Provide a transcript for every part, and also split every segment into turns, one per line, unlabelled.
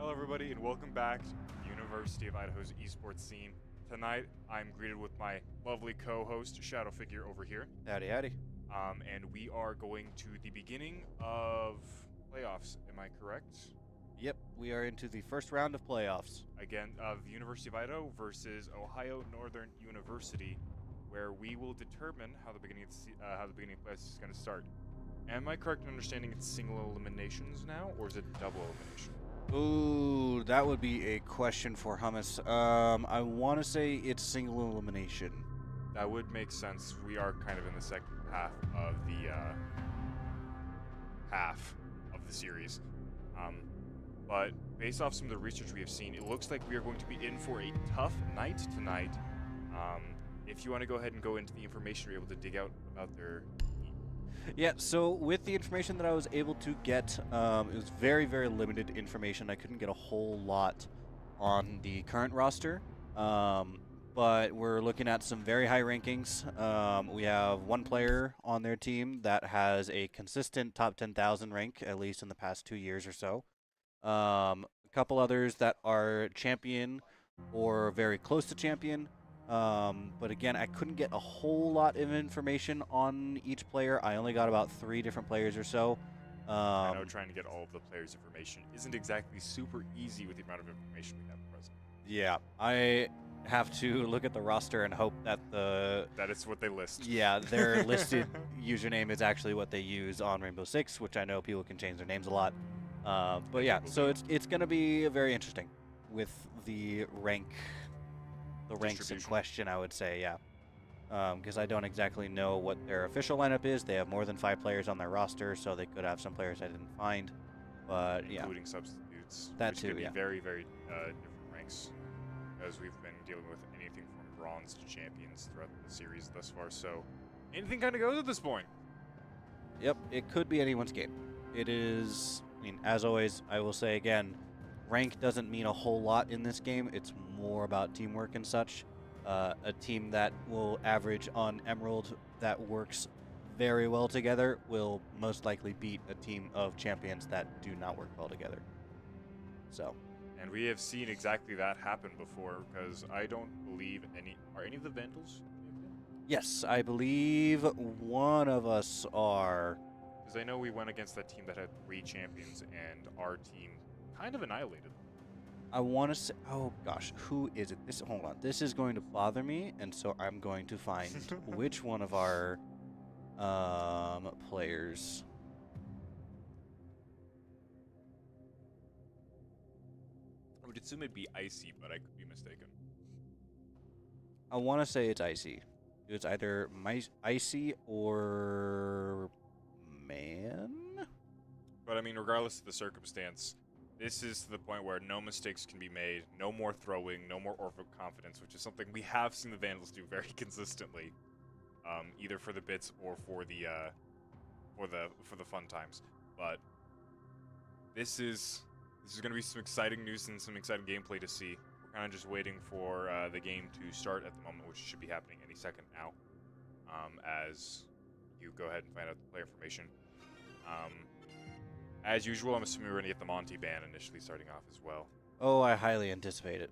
Hello everybody and welcome back to the University of Idaho's esports scene. Tonight I'm greeted with my lovely co-host Shadow Figure over here.
Howdy, howdy.
And we are going to the beginning of playoffs, am I correct?
Yep, we are into the first round of playoffs.
Again, of University of Idaho versus Ohio Northern University, where we will determine how the beginning of playoffs is going to start. Am I correct in understanding it's single eliminations now, or is it double elimination?
Ooh, that would be a question for Hummus. I want to say it's single elimination.
That would make sense. We are kind of in the second half of the series. But based off some of the research we have seen, it looks like we are going to be in for a tough night tonight. If you want to go ahead and go into the information you're able to dig out about their...
Yeah, so with the information that I was able to get, it was very, very limited information. I couldn't get a whole lot on the current roster, but we're looking at some very high rankings. We have one player on their team that has a consistent top 10,000 rank, at least in the past 2 years or so. A couple others that are champion or very close to champion. But again, I couldn't get a whole lot of information on each player. I only got about 3 different players or so.
I know trying to get all of the players' information isn't exactly super easy with the amount of information we have at present.
Yeah, I have to look at the roster and hope that
that it's what they list.
Yeah, their listed username is actually what they use on Rainbow Six, which I know people can change their names a lot. But yeah, so it's going to be very interesting with the ranks in question, I would say, yeah. Because I don't exactly know what their official lineup is. They have more than 5 players on their roster, so they could have some players I didn't find. But yeah,
including substitutes.
That
which
too,
could be
yeah.
very, very different ranks, as we've been dealing with anything from bronze to champions throughout the series thus far. So anything kind of goes at this point.
Yep, it could be anyone's game. It is. I mean, as always, I will say again, rank doesn't mean a whole lot in this game. It's more about teamwork and such. A team that will average on Emerald that works very well together will most likely beat a team of champions that do not work well together. So.
And we have seen exactly that happen before, because I don't believe are any of the Vandals?
Yes, I believe one of us are.
Because I know we went against that team that had 3 champions, and our team kind of annihilated them.
I want to say, oh gosh, who is it? Hold on, this is going to bother me, and so I'm going to find which one of our players.
I would assume it'd be Icy, but I could be mistaken.
I want to say it's Icy. It's either Icy or Man.
But I mean, regardless of the circumstance, this is to the point where no mistakes can be made, no more throwing, no more overconfidence, which is something we have seen the Vandals do very consistently, either for the bits or for the fun times. But this is going to be some exciting news and some exciting gameplay to see. We're kind of just waiting for the game to start at the moment, which should be happening any second now. As you go ahead and find out the player information. As usual, I'm assuming we're going to get the Monty ban initially starting off as well.
Oh, I highly anticipate it.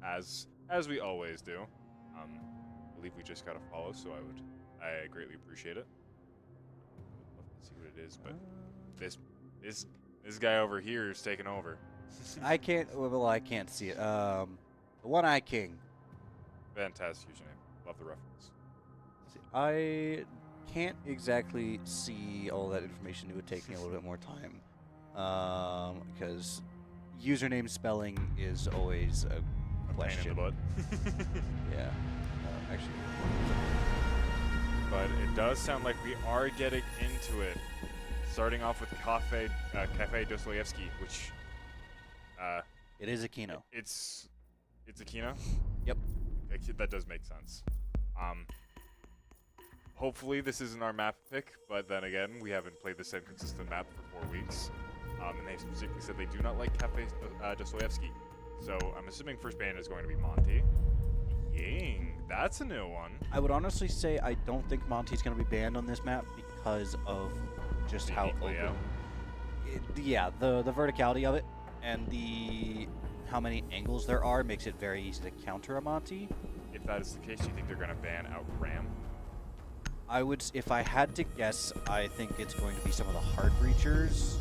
as we always do. I believe we just got a follow, so I greatly appreciate it. Love to see what it is, but this guy over here is taking over.
I can't see it. The One-Eye King.
Fantastic username. Love the reference.
I can't exactly see all that information. It would take me a little bit more time, because username spelling is always a question.
Pain in the butt.
Yeah, actually.
But it does sound like we are getting into it. Starting off with Cafe Dostoevsky, which
it is Aquino.
It's Aquino.
Yep.
That does make sense. Hopefully this isn't our map pick, but then again, we haven't played the same consistent map for 4 weeks. And they specifically said they do not like Cafe Dostoevsky. So I'm assuming first ban is going to be Monty. Ying, that's a new one.
I would honestly say I don't think Monty's going to be banned on this map because of just how open.
layout.
Yeah, the verticality of it. and how many angles there are makes it very easy to counter a Monty.
If that is the case, do you think they're going to ban out Ram?
If I had to guess, I think it's going to be some of the hard breachers.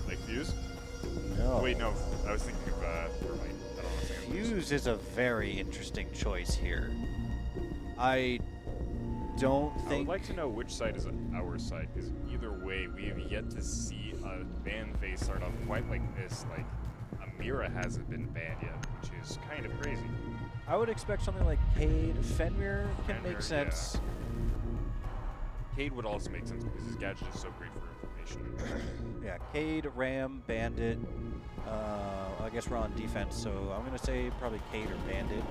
Like Fuse?
No.
Wait, no. I was thinking of Thermite. I don't know if I'm thinking of
Fuse is a very interesting choice here. I don't
I
think.
would like to know which side is our side, because either way, we have yet to see a ban phase start off quite like this. Like, Amira hasn't been banned yet, which is kind of crazy.
I would expect something like Cade. Fenrir can make sense.
Yeah. Cade would also make sense because his gadget is so great for information.
Yeah, Cade, Ram, Bandit. I guess we're on defense, so I'm gonna say probably Cade or Bandit,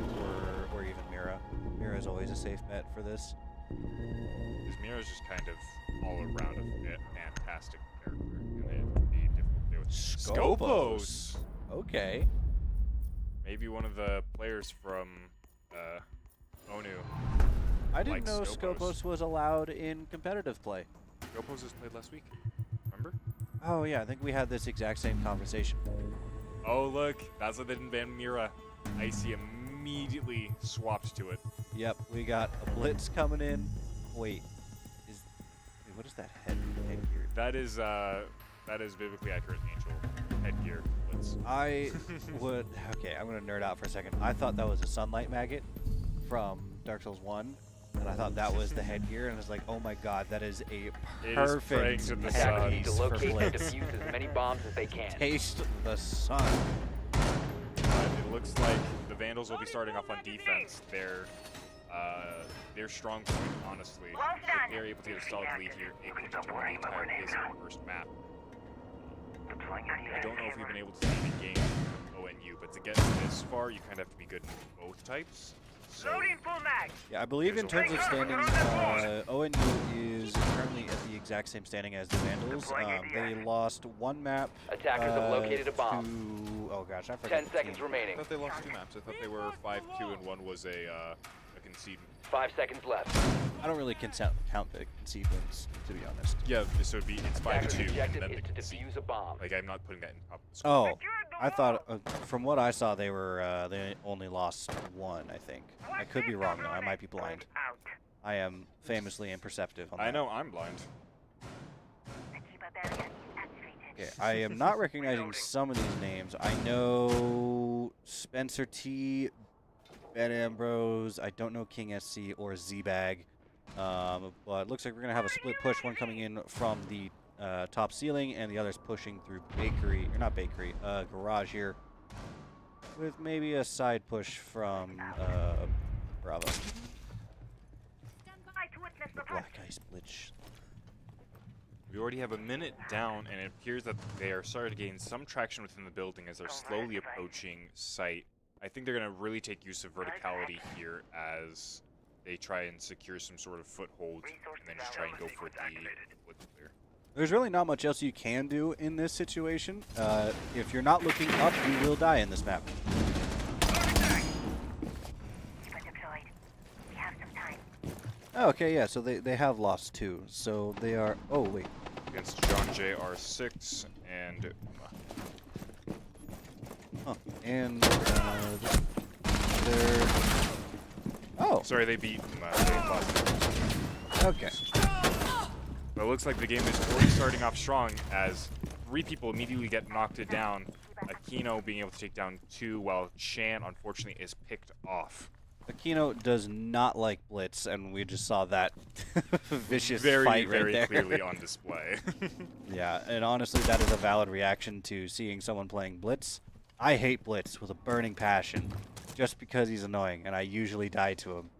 or even Mira. Mira is always a safe bet for this.
Because Mira's just kind of all around a fantastic character, and it would be difficult to deal with.
Scopos. Okay.
Maybe one of the players from ONU.
I didn't
Like
know
Scopos.
Scopos was allowed in competitive play.
Scopos was played last week. Remember?
Oh yeah, I think we had this exact same conversation.
Oh look, that's why they didn't ban Mira. Icy immediately swapped to it.
Yep, we got a blitz coming in. Wait, what is that headgear?
That is biblically accurate angel headgear.
Okay, I'm gonna nerd out for a second. I thought that was a sunlight maggot from Dark Souls 1, and I thought that was the headgear, and I was like, oh my god, that is a perfect
to the
headpiece
sun.
Need to
for
locate and
blitz.
defuse as many bombs as they can.
Taste the sun.
It looks like the Vandals will be starting off on defense. Their strong point, honestly, if they're able to get a solid lead here, it could determine the entire pace of the first map. I don't know if we've been able to see the game from ONU, but to get this far, you kind of have to be good in both types. So,
Yeah, I believe in terms of standings, ONU is currently at the exact same standing as the Vandals. They lost one map.
Attackers have located a bomb.
Oh gosh, I forgot.
10 seconds
I
remaining.
thought they lost 2 maps. I thought they were 5-2 and one was a concede.
5 seconds left.
I don't really count the concede wins, to be honest.
Yeah, so it's
Attacker's
5-2 and
objective
then
is
the
to
concede.
defuse a bomb.
Like, I'm not putting that in top of the score.
Oh, I thought from what I saw, they only lost one. I think I could be wrong though. I might be blind. I am famously imperceptive on that.
I know, I'm blind.
Okay, I am not recognizing some of these names. I know Spencer T, Ben Ambrose. I don't know King SC or Z-Bag. But it looks like we're going to have a split push, one coming in from the top ceiling and the others pushing through garage here, with maybe a side push from Bravo. Black Ice Blitz.
We already have a minute down, and it appears that they are starting to gain some traction within the building as they're slowly approaching site. I think they're going to really take use of verticality here as they try and secure some sort of foothold, and then just try and go for the blitz clear.
There's really not much else you can do in this situation. If you're not looking up, you will die in this map. Okay, yeah, so they have lost 2. So they are... Oh, wait.
Against John JR6 and...
Huh. And they're... Oh!
Sorry, they beat they lost.
Okay.
But it looks like the game is already starting off strong as 3 people immediately get knocked down. Aquino being able to take down 2, while Chan, unfortunately, is picked off.
Aquino does not like Blitz, and we just saw that vicious
very,
fight
very
right there.
clearly on display.
Yeah, and honestly, that is a valid reaction to seeing someone playing Blitz. I hate Blitz with a burning passion, just because he's annoying, and I usually die to him.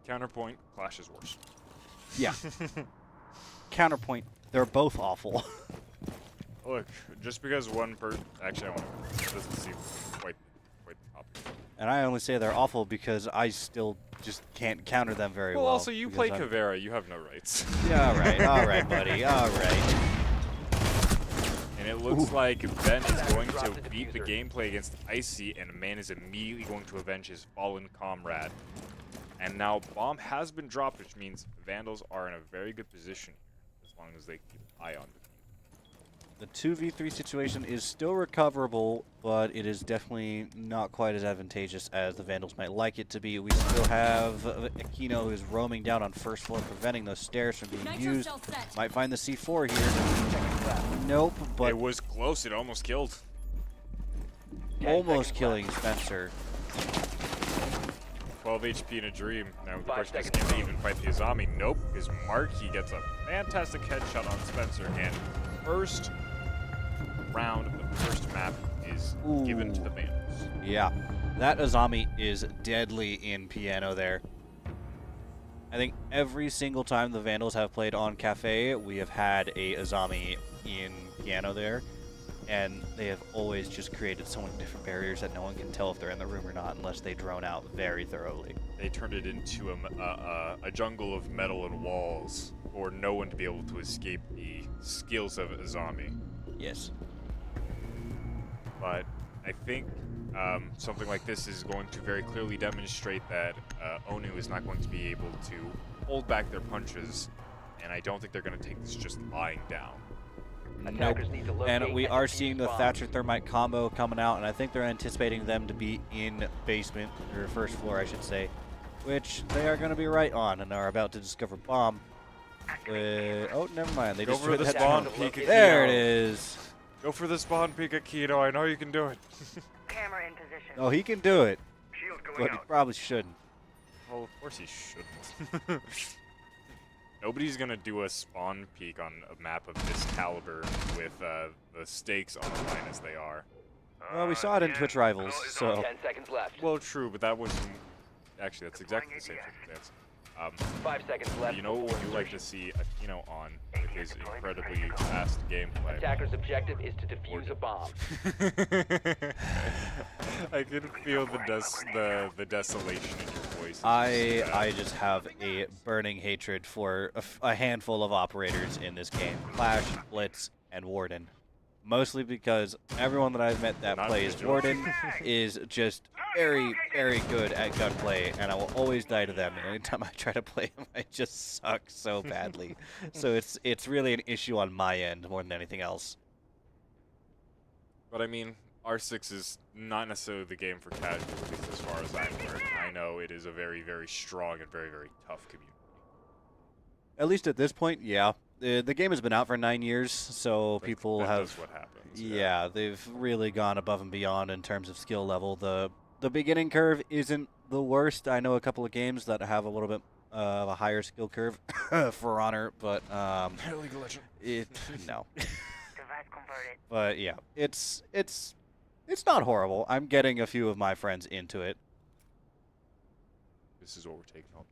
Counterpoint, Clash is worse.
Yeah. Counterpoint, they're both awful.
Look, just because one actually, I want to... This doesn't seem quite the topic.
And I only say they're awful because I still just can't counter them very well.
Well, also, you play
because I'm-
Caveira. You have no rights.
Yeah, all right, buddy, all right.
And it looks like Ben is going to beat the gameplay against Icy, and Man is immediately going to avenge his fallen comrade. And now bomb has been dropped, which means Vandals are in a very good position here, as long as they keep an eye on the team.
The 2v3 situation is still recoverable, but it is definitely not quite as advantageous as the Vandals might like it to be. We still have Aquino who's roaming down on first floor, preventing those stairs from being used. Might find the C4 here. Nope, but
It was close. It almost killed.
almost killing Spencer.
12 HP in a dream. Now the
5
question is,
seconds
can they even fight the Azami? Nope, because Marky gets a fantastic headshot on Spencer, and first round of the first map is given to the Vandals.
Yeah, that Azami is deadly in piano there. I think every single time the Vandals have played on Cafe, we have had a Azami in piano there. And they have always just created so many different barriers that no one can tell if they're in the room or not unless they drone out very thoroughly.
They turned it into a jungle of metal and walls for no one to be able to escape the skills of Azami.
Yes.
But I think something like this is going to very clearly demonstrate that ONU is not going to be able to hold back their punches, and I don't think they're going to take this just lying down.
Nope.
Attackers need to locate
And we
and
are
defuse
seeing the
bombs.
Thatcher Thermite combo coming out, and I think they're anticipating them to be in basement, or first floor, I should say, which they are going to be right on, and are about to discover bomb. Oh, never mind. They
Go
just
for the
that
spawn
bomb.
peek.
There it is.
Go for the spawn peek, Akito. I know you can do it.
Camera in position.
Oh, he can do it,
Shield going
but he probably shouldn't.
Well, of course he shouldn't. Nobody's gonna do a spawn peek on a map of this caliber with the stakes on the line as they are.
Well, we saw it in Twitch Rivals, so
10 seconds left.
Well, true, but that was actually that's exactly the same circumstance.
5 seconds left.
You know what would you like to see Aquino on with his incredibly fast gameplay?
Attacker's objective is to defuse a bomb.
I can feel the desolation in your voice.
I just have a burning hatred for a handful of operators in this game. Flash, Blitz, and Warden. Mostly because everyone that I've met that
Not
plays
individual.
Warden is just very, very good at gunplay, and I will always die to them. And anytime I try to play them, I just suck so badly. So it's really an issue on my end more than anything else.
But I mean, R6 is not necessarily the game for casuals, at least as far as I'm aware. I know it is a very, very strong and very, very tough community.
At least at this point, yeah. The game has been out for 9 years, so people
That
have...
is what happens.
Yeah, they've really gone above and beyond in terms of skill level. The beginning curve isn't the worst. I know a couple of games that have a little bit of a higher skill curve for Honor, but
League of Legends.
no.
Device converted.
But yeah, it's not horrible. I'm getting a few of my friends into it.
This is what we're taking home.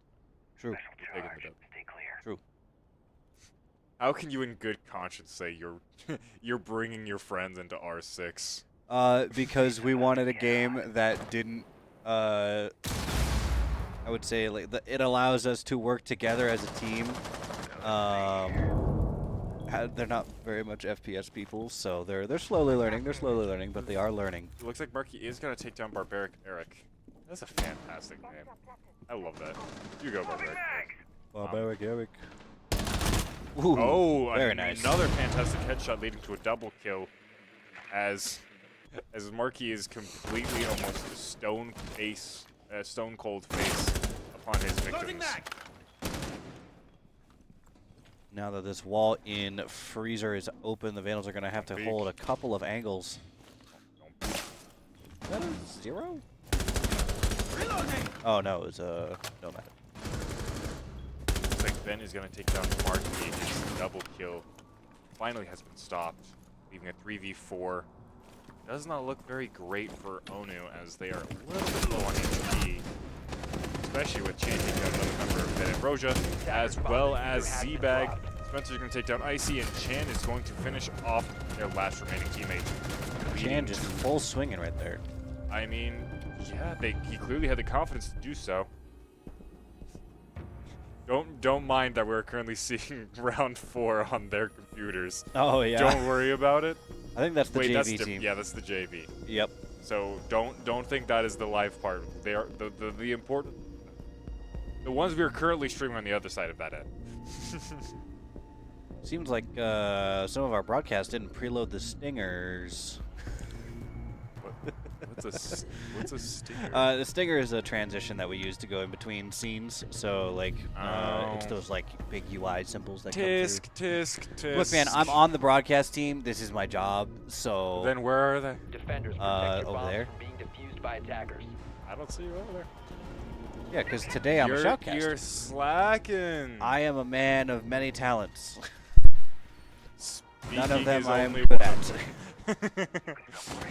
True.
We're taking the dub.
Stay clear.
True.
How can you in good conscience say you're bringing your friends into R6?
Because we wanted a game that didn't. I would say like it allows us to work together as a team. They're not very much FPS people, so they're slowly learning. They're slowly learning, but they are learning.
It looks like Marky is gonna take down Barbaric Eric. That's a fantastic name. I love that. You go, Barbaric.
Barbaric Eric. Ooh,
Oh,
very nice.
Another fantastic headshot leading to a double kill, as Marky is completely almost a stone cold face upon his victims.
Now that this wall in Freezer is open, the Vandals are going to have to
Big.
hold a couple of angles. Is that a 0? Oh no, it was a Nomad.
Looks like Ben is going to take down Marky. His double kill finally has been stopped, leaving a 3v4. Does not look very great for ONU, as they are a little bit low on HP, especially with changing another member of Ben Ambrosia, as well as Z-Bag. Spencer's going to take down Icy, and Chan is going to finish off their last remaining teammate.
Chan just full swinging right there.
I mean, yeah, he clearly had the confidence to do so. Don't mind that we're currently seeing round 4 on their computers.
Oh yeah.
Don't worry about it.
I think that's the
Wait,
JV team.
yeah, that's the JV.
Yep.
So don't think that is the live part. They are the important, the ones we are currently streaming on the other side of that end.
Seems like some of our broadcasts didn't preload the stingers.
What's a stinger?
The stinger is a transition that we use to go in between scenes. So like, it's those like big UI symbols that
tisk,
come through.
tisk.
Look, man, I'm on the broadcast team. This is my job. So
Then where are they?
Defenders protect your
over
bombs
there.
from being defused by attackers.
I don't see you over there.
yeah, because today I'm a shoutcaster.
You're slacking.
I am a man of many talents. None of
Speaking
them
is
I am
only
good
one.
at.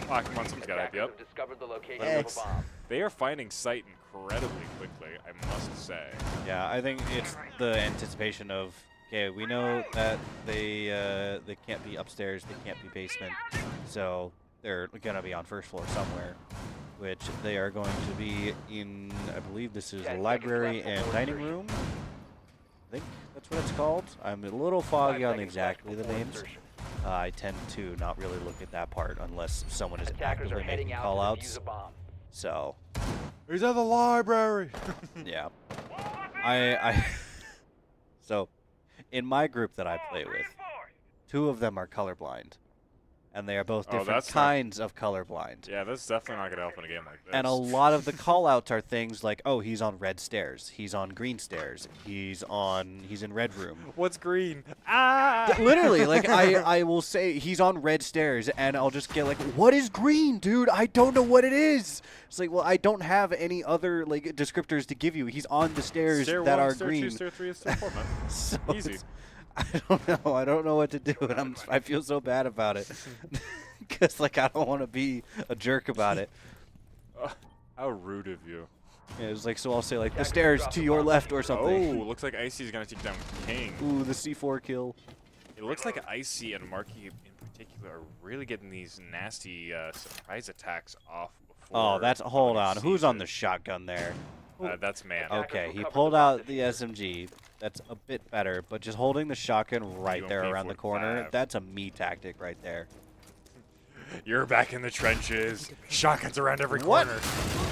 Ah, come on, someone's got
Attackers
it. Yep.
have discovered the location
X.
of a bomb.
They are finding sight incredibly quickly, I must say.
Yeah, I think it's the anticipation of, okay, we know that they can't be upstairs, they can't be basement, so they're gonna be on first floor somewhere, which they are going to be in, I believe this is
10 seconds
library
left
and
before
dining
insertion.
room. I think that's what it's called. I'm a little
5
foggy on
seconds
exactly
left
the
before
names.
insertion.
I tend to not really look at that part unless someone is
Attackers are
actively
heading
making
out to defuse
callouts.
a bomb.
So,
He's at the library.
yeah. So, in my group that I play with, 2 of them are colorblind. And they are both
Oh,
different
that's not-
kinds of colorblind.
Yeah, that's definitely not gonna help in a game like this.
And a lot of the callouts are things like, oh, he's on red stairs, he's on green stairs, he's in red room.
What's green? Ah!
Yeah, literally, like I will say he's on red stairs, and I'll just get like, what is green, dude? I don't know what it is. It's like, well, I don't have any other like descriptors to give you. He's on the stairs
Stair
that
1,
are
stair
green.
2, stair 3, and stair 4, man.
So
Easy.
it's- I don't know. I don't know what to do, and I feel so bad about it because like I don't want to be a jerk about it.
How rude of you.
Yeah, it's like, so I'll say like the
Attackers
stairs
drop
to
the
your
bomb.
left or
Oh,
something.
looks like Icy's gonna take down King.
Ooh, the C4 kill.
It looks like Icy and Marky in particular are really getting these nasty surprise attacks off before.
Oh, that's hold on.
sees
Who's on
it.
the shotgun there?
That's man.
Okay, he pulled out the SMG. That's a bit better, but just holding the shotgun right there around the corner,
45.
that's a me tactic right there.
You're back in the trenches. Shotguns around every
What?
corner.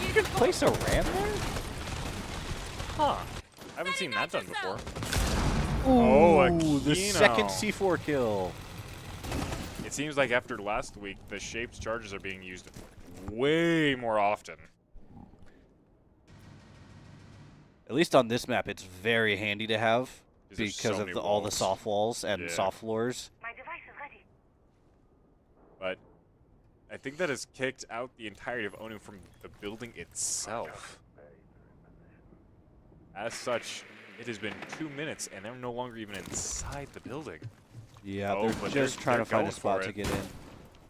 You can place a ram there?
Huh. I haven't seen that done before.
Ooh,
Oh,
the second
Aquino.
C4 kill.
It seems like after last week, the Shapes charges are being used way more often.
At least on this map, it's very handy to have
'Cause there's
because
so
of
many
all the
walls.
soft walls and
Yeah.
soft floors.
My device is ready.
But I think that has kicked out the entirety of ONU from the building itself. As such, it has been 2 minutes, and they're no longer even inside the building.
Yeah,
Oh,
they're
but
just
they're-
trying
they're
to find a
going
spot
for
to
it.
get in.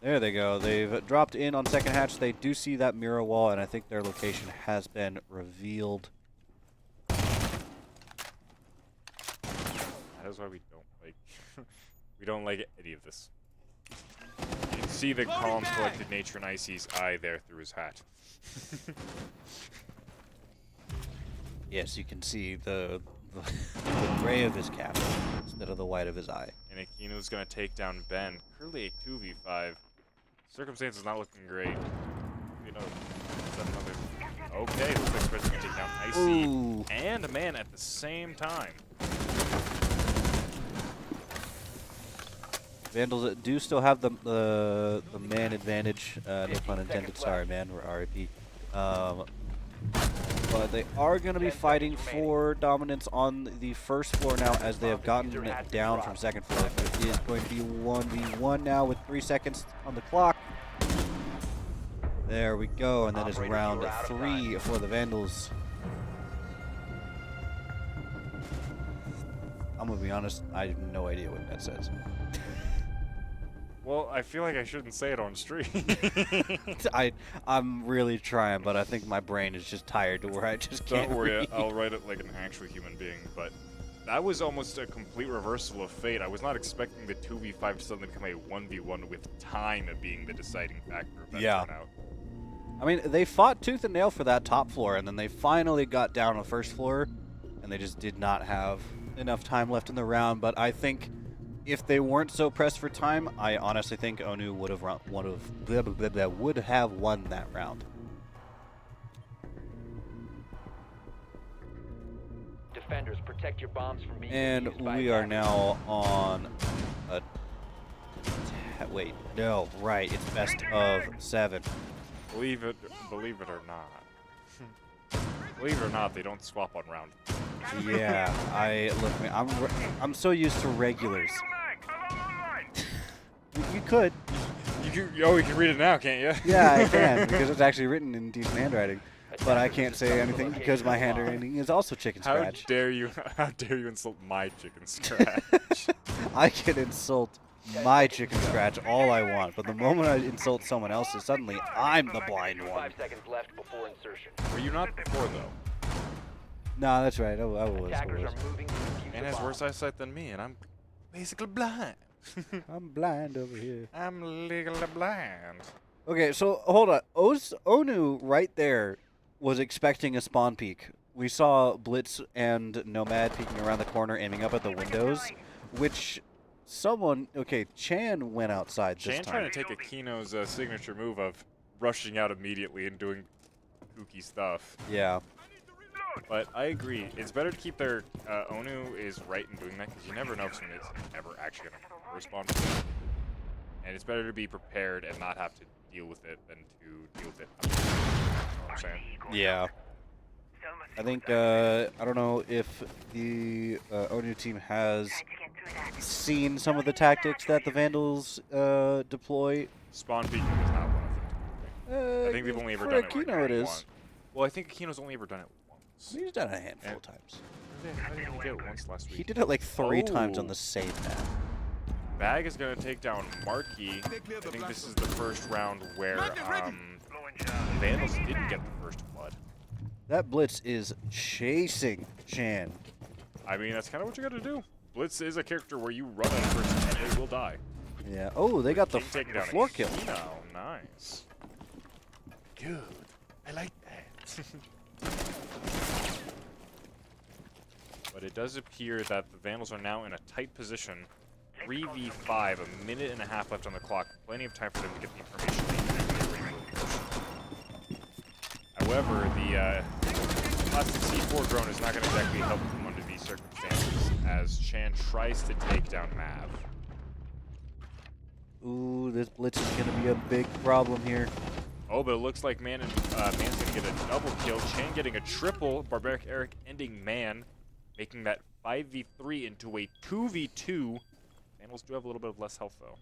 There they go. They've dropped in on second hatch. They do see that mirror wall, and I think their location has been revealed.
That is why we don't like we don't like any of this. You can see the calm, collected nature in Icy's eye there through his hat.
Yes, you can see the gray of his cap instead of the white of his eye.
And Aquino's gonna take down Ben. Currently a 2v5. Circumstances not looking great. You know, is that another? Okay, looks like Fred's gonna take down Icy
Ooh.
and a man at the same time.
Vandals do still have the man advantage. No pun intended. Sorry, man. We're RIP. But they are going to be
10
fighting
seconds
for dominance on the first floor now, as they have gotten
Diffuser has been
down
dropped.
from second floor. It is going to be 1v1 now with 3 seconds on the clock. There we go, and that is
Operator,
round
you are out of
3 for the Vandals. I'm gonna be honest, I have no idea what that says.
Well, I feel like I shouldn't say it on stream.
I'm really trying, but I think my brain is just tired to where I just can't
Don't worry,
read.
I'll write it like an actual human being, but that was almost a complete reversal of fate. I was not expecting the 2v5 to suddenly become a 1v1 with time being the deciding factor of that
Yeah.
turnout.
I mean, they fought tooth and nail for that top floor, and then they finally got down on the first floor, and they just did not have enough time left in the round. But I think if they weren't so pressed for time, I honestly think ONU would have won that round.
defenders. Protect your bombs from being
And
used by
we are
attackers.
now on a... Wait, no, right, it's best of 7.
Believe it or not. Believe it or not, they don't swap on round.
Yeah, I'm so used to regulars. You could.
You can read it now, can't you?
Yeah, I can, because it's actually written in decent handwriting. But I can't say anything because my handwriting is also chicken
How
scratch.
dare you insult my chicken scratch?
I can insult my chicken scratch all I want, but the moment I insult someone else's, suddenly I'm the blind one.
5 seconds left before insertion.
Were you not before, though?
No, that's right. I was.
Attackers are moving to defuse
And
the
has
bomb.
worse eyesight than me, and I'm basically blind.
I'm blind over here.
I'm legally blind.
Okay, so hold on. ONU right there was expecting a spawn peek. We saw Blitz and Nomad peeking around the corner, aiming up at the windows, which someone... Okay, Chan went outside this
Chan
time.
trying to take Aquino's signature move of rushing out immediately and doing kooky stuff.
Yeah.
But I agree. It's better to keep their ONU is right in doing that because you never know if someone is ever actually going to respond to it. And it's better to be prepared and not have to deal with it than to deal with it. You know what I'm saying?
Yeah. I think, I don't know if the ONU team has seen some of the tactics that the Vandals deploy.
Spawn peeking is not one of them. I think they've only ever
for
done
Aquino
it
it
once.
is.
Well, I think Aquino's only ever done it once.
He's done it a handful
Yeah.
of times.
I didn't get it once last week.
He did it like 3 times on
Oh.
the same map.
Bag is going to take down Markey. I think this is the first round where Vandals didn't get the first blood.
That Blitz is chasing Chan.
I mean, that's kind of what you got to do. Blitz is a character where you run at a person and they will die.
Yeah. Oh, they got the,
King taking
the
down
floor kill.
Aquino. Nice. Good. I like that. But it does appear that the Vandals are now in a tight position. 3v5, a minute and a half left on the clock. Plenty of time for them to get the information they need to push. However, the plastic C4 drone is not going to exactly help them under these circumstances as Chan tries to take down Mav.
Ooh, this Blitz is going to be a big problem here.
Oh, but it looks like Man's going to get a double kill. Chan getting a triple. Barbaric Eric ending Man, making that 5v3 into a 2v2. Vandals do have a little bit of less health, though.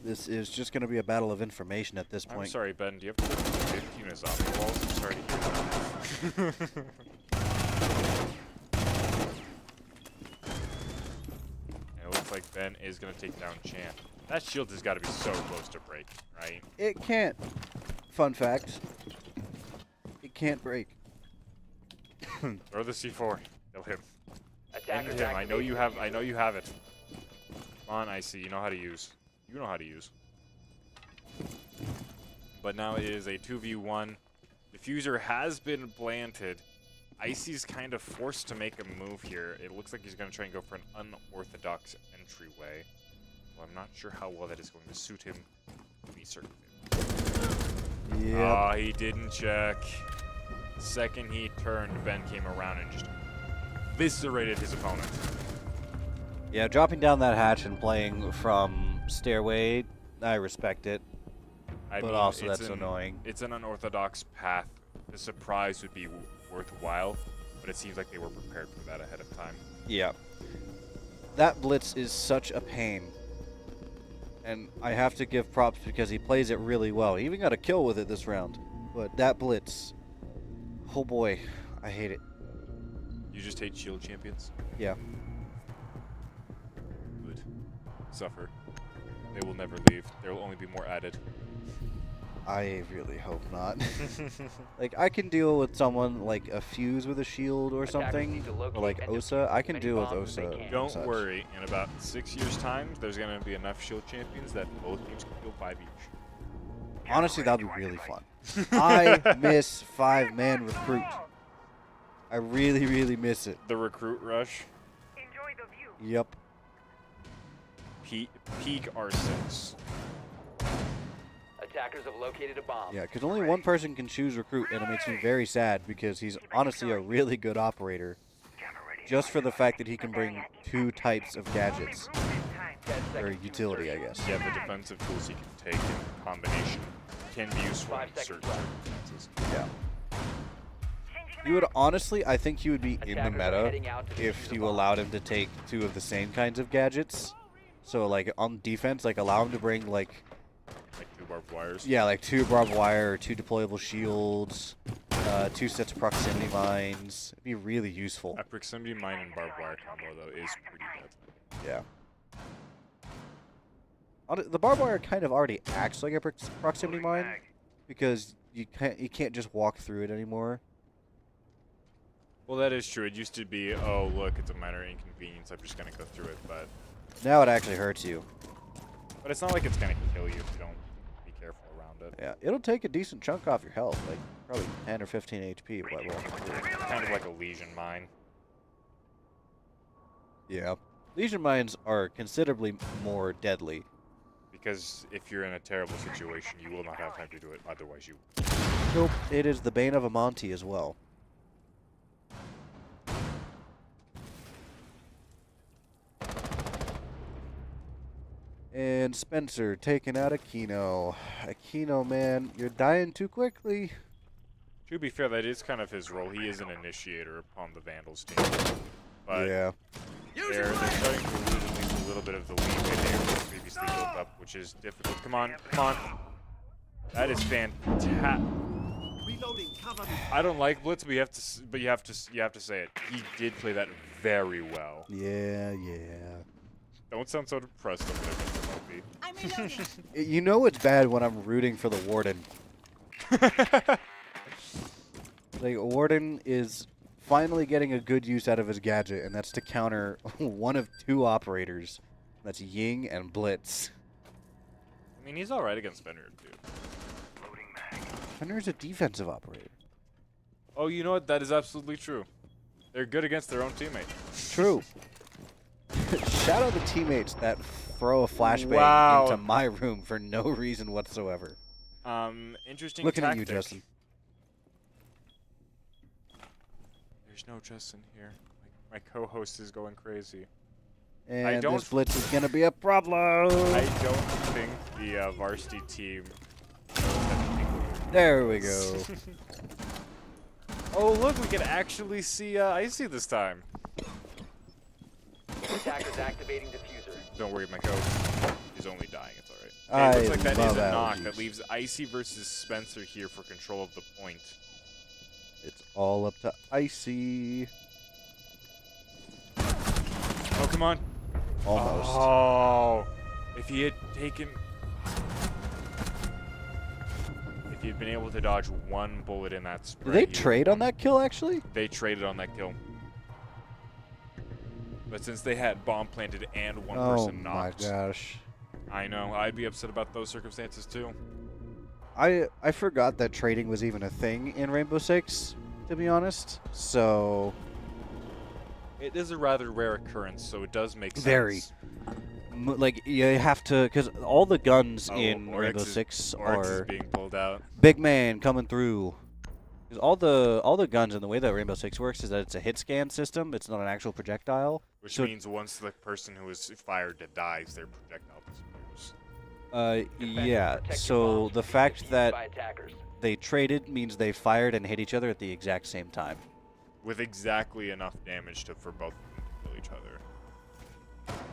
This is just going to be a battle of information at this
I'm
point.
sorry, Ben. Do you have to put 50 units off the walls? I'm sorry to hear that. And it looks like Ben is going to take down Chan. That shield has got to be so close to break, right?
It can't. Fun fact. It can't break.
Throw the C4. Kill him.
Attackers
End him. I know
activate
you have.
defuse.
I know you have it. Come on, Icy. You know how to use. You know how to use. But now it is a 2v1. Diffuser has been planted. Icy's kind of forced to make a move here. It looks like he's going to try and go for an unorthodox entryway. Well, I'm not sure how well that is going to suit him in these circumstances.
Yep.
Ah, he didn't check. Second he turned, Ben came around and just eviscerated his opponent.
Yeah, dropping down that hatch and playing from stairway, I respect it.
I
But
mean,
also
it's
that's
an-
annoying.
It's an unorthodox path. The surprise would be worthwhile, but it seems like they were prepared for that ahead of time.
Yeah. That Blitz is such a pain. And I have to give props because he plays it really well. He even got a kill with it this round. But that Blitz, oh boy, I hate it.
You just hate shield champions?
Yeah.
Good. Suffer. They will never leave. There will only be more added.
I really hope not. Like, I can deal with someone like a Fuse with a shield or
Attackers
something.
need to
Or
locate
like
and
Osa. I
defuse
can
as
deal
many
with
bombs as they
Osa.
can.
Don't
such.
worry. In about 6 years' time, there's going to be enough shield champions that both teams can kill 5 each.
Honestly, that'd be really fun. I miss 5-man recruit. I really, really miss it.
The recruit rush.
Enjoy the view.
Yep.
Peak R6.
Attackers have located a bomb.
Yeah, because only one person can choose recruit, and it makes me very sad because he's honestly a really good operator. Just for the fact that he can bring 2 types of gadgets.
10
Or
seconds to
utility, I
insertion.
guess.
Yeah, the defensive tools he can take in combination can be useful
5
in
seconds
certain
left.
circumstances.
Yeah. He would honestly, I think he would be in the
Attackers are
meta
heading out to
if
defuse a
you
bomb.
allowed him to take 2 of the same kinds of gadgets. So, like, on defense, like, allow him to bring, like,
Like 2 barbed wires.
yeah, like 2 barbed wire, or 2 deployable shields, 2 sets of proximity mines. It'd be really useful.
A proximity mine and barbed wire combo, though, is pretty deadly.
Yeah. The barbed wire kind of already acts like a proximity mine because you can't just walk through it anymore.
Well, that is true. It used to be, oh, look, it's a minor inconvenience. I'm just going to go through it.
Now it actually hurts you.
But it's not like it's going to kill you if you don't be careful around it.
Yeah, it'll take a decent chunk off your health, like probably 10 or 15 HP. But well,
Kind of like a lesion mine.
yeah, lesion mines are considerably more deadly.
Because if you're in a terrible situation, you will not have time to do it. Otherwise, you...
Nope, it is the bane of a Monty as well. And Spencer taking out Aquino. Aquino, man, you're dying too quickly.
To be fair, that is kind of his role. He is an initiator upon the Vandals team. But
Yeah.
they're starting to lose at least a little bit of the leeway they were previously built up, which is difficult. Come on, come on. That is fantastic. I don't like Blitz, but you have to say it. He did play that very well.
Yeah.
Don't sound so depressed over there, Mr. Moby.
You know it's bad when I'm rooting for the Warden. Like, Warden is finally getting a good use out of his gadget, and that's to counter one of 2 operators. That's Ying and Blitz.
I mean, he's alright against Fenrir, too.
Fenrir's a defensive operator.
Oh, you know what? That is absolutely true. They're good against their own teammate.
True. Shout out the teammates that throw a flashbang
Wow.
into my room for no reason whatsoever.
Interesting
Looking
tactic.
at you, Justin.
There's no Justin here. My co-host is going crazy.
And
don't
this Blitz is going to be a problem.
I don't think the varsity team knows how to think of it.
There we go.
Oh, look, we can actually see Icy this time.
Attackers activating diffuser.
Don't worry, my coach. He's only dying. It's alright. Okay,
I
looks like that is
love
a knock.
allergies.
That leaves Icy versus Spencer here for control of the point.
It's all up to Icy.
Oh, come on.
Almost.
Oh, if he had taken... If he had been able to dodge one bullet in that spray...
Did they
he would've
trade on
won.
that kill, actually?
They traded on that kill. But since they had bomb planted and one person knocked...
Oh my gosh.
I know, I'd be upset about those circumstances too.
I forgot that trading was even a thing in Rainbow Six, to be honest. So...
It is a rather rare occurrence, so it does make sense.
Very. Like, you have to... Because all the guns
Oh,
in
Oryx
Rainbow
is-
Six
Oryx is
are...
being pulled out.
Big man coming through. Because all the guns and the way that Rainbow Six works is that it's a hit scan system. It's not an actual projectile.
Which
So-
means once the person who is fired dies, their projectile disappears.
Defenders,
Yeah.
protect your
So
bombs
the
from
fact
defused
that
by attackers.
they traded means they fired and hit each other at the exact same time.
With exactly enough damage for both of them to kill each other.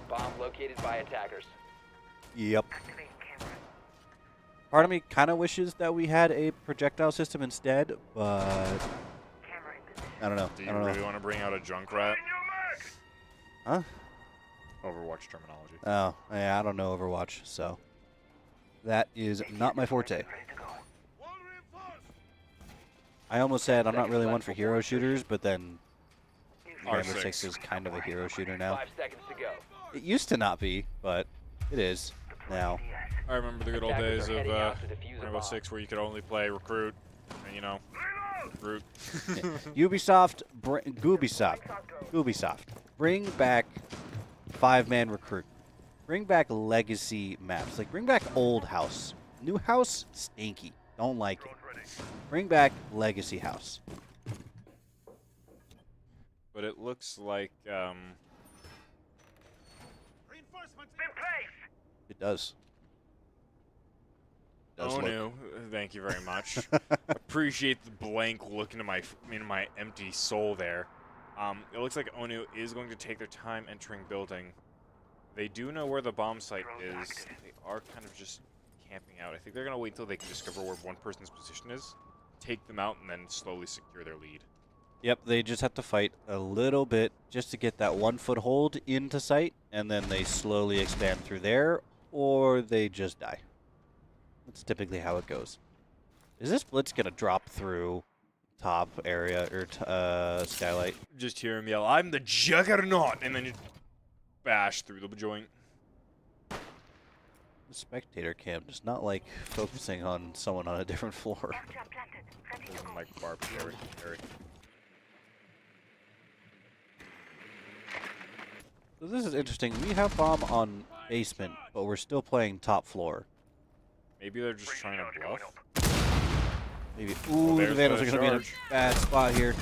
Bomb located by attackers.
Yep. Part of me kind of wishes that we had a projectile system instead, but I don't know.
Do
I
you
don't
really
know.
want to bring out a Junkrat?
Huh?
Overwatch terminology.
Oh, yeah, I don't know Overwatch, so that is not my forte. I almost said I'm not really one for hero shooters, but then Rainbow
R6.
Six is kind of a hero shooter now.
5 seconds to go.
It used to not be, but it is now.
I remember the good old
Attackers
days
are
of
heading out to defuse a
Rainbow
bomb.
Six where you could only play recruit, and you know, recruit.
Ubisoft, Ubisoft, bring back 5-man recruit. Bring back legacy maps. Like, bring back Old House. New house, stinky. Don't like it. Bring back legacy house.
But it looks like
It does.
ONU, thank you very much. Appreciate the blank look into my empty soul there. It looks like ONU is going to take their time entering building. They do know where the bomb site is. They are kind of just camping out. I think they're going to wait until they can discover where one person's position is, take them out, and then slowly secure their lead.
Yep, they just have to fight a little bit just to get that 1 foothold into sight, and then they slowly expand through there, or they just die. That's typically how it goes. Is this blitz going to drop through top area or skylight?
Just hear him yell, "I'm the juggernaut!" and then you bash through the joint.
The spectator cam does not like focusing on someone on a different floor.
Doesn't like barbaric.
So this is interesting. We have bomb on basement, but we're still playing top floor.
Maybe they're just trying to bluff.
Maybe. Ooh, the
there's
Vandals
the
are going to be in a
charge.
bad spot here.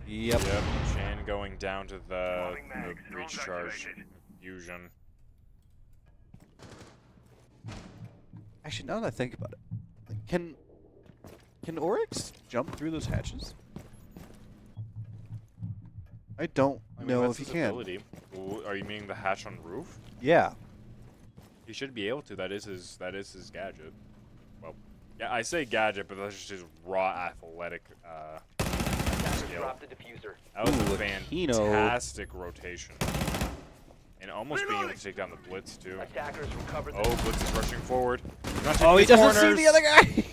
Yep.
Yep, Chan going down to the breach charge fusion.
Actually, now that I think about it, can Oryx jump through those hatches? I don't know
that's
if he
his
can.
ability. Ooh, are you meaning the hatch on roof?
Yeah.
He should be able to. That is his gadget. Well, yeah, I say gadget, but that's just his raw athletic skill.
Drop the diffuser.
That was
Ooh,
a
a Kino.
fantastic rotation. And almost being able to take down the blitz too.
Attackers recovered the
Oh, blitz is rushing forward. Not
Oh, he
taking
doesn't
corners.
see the other guy.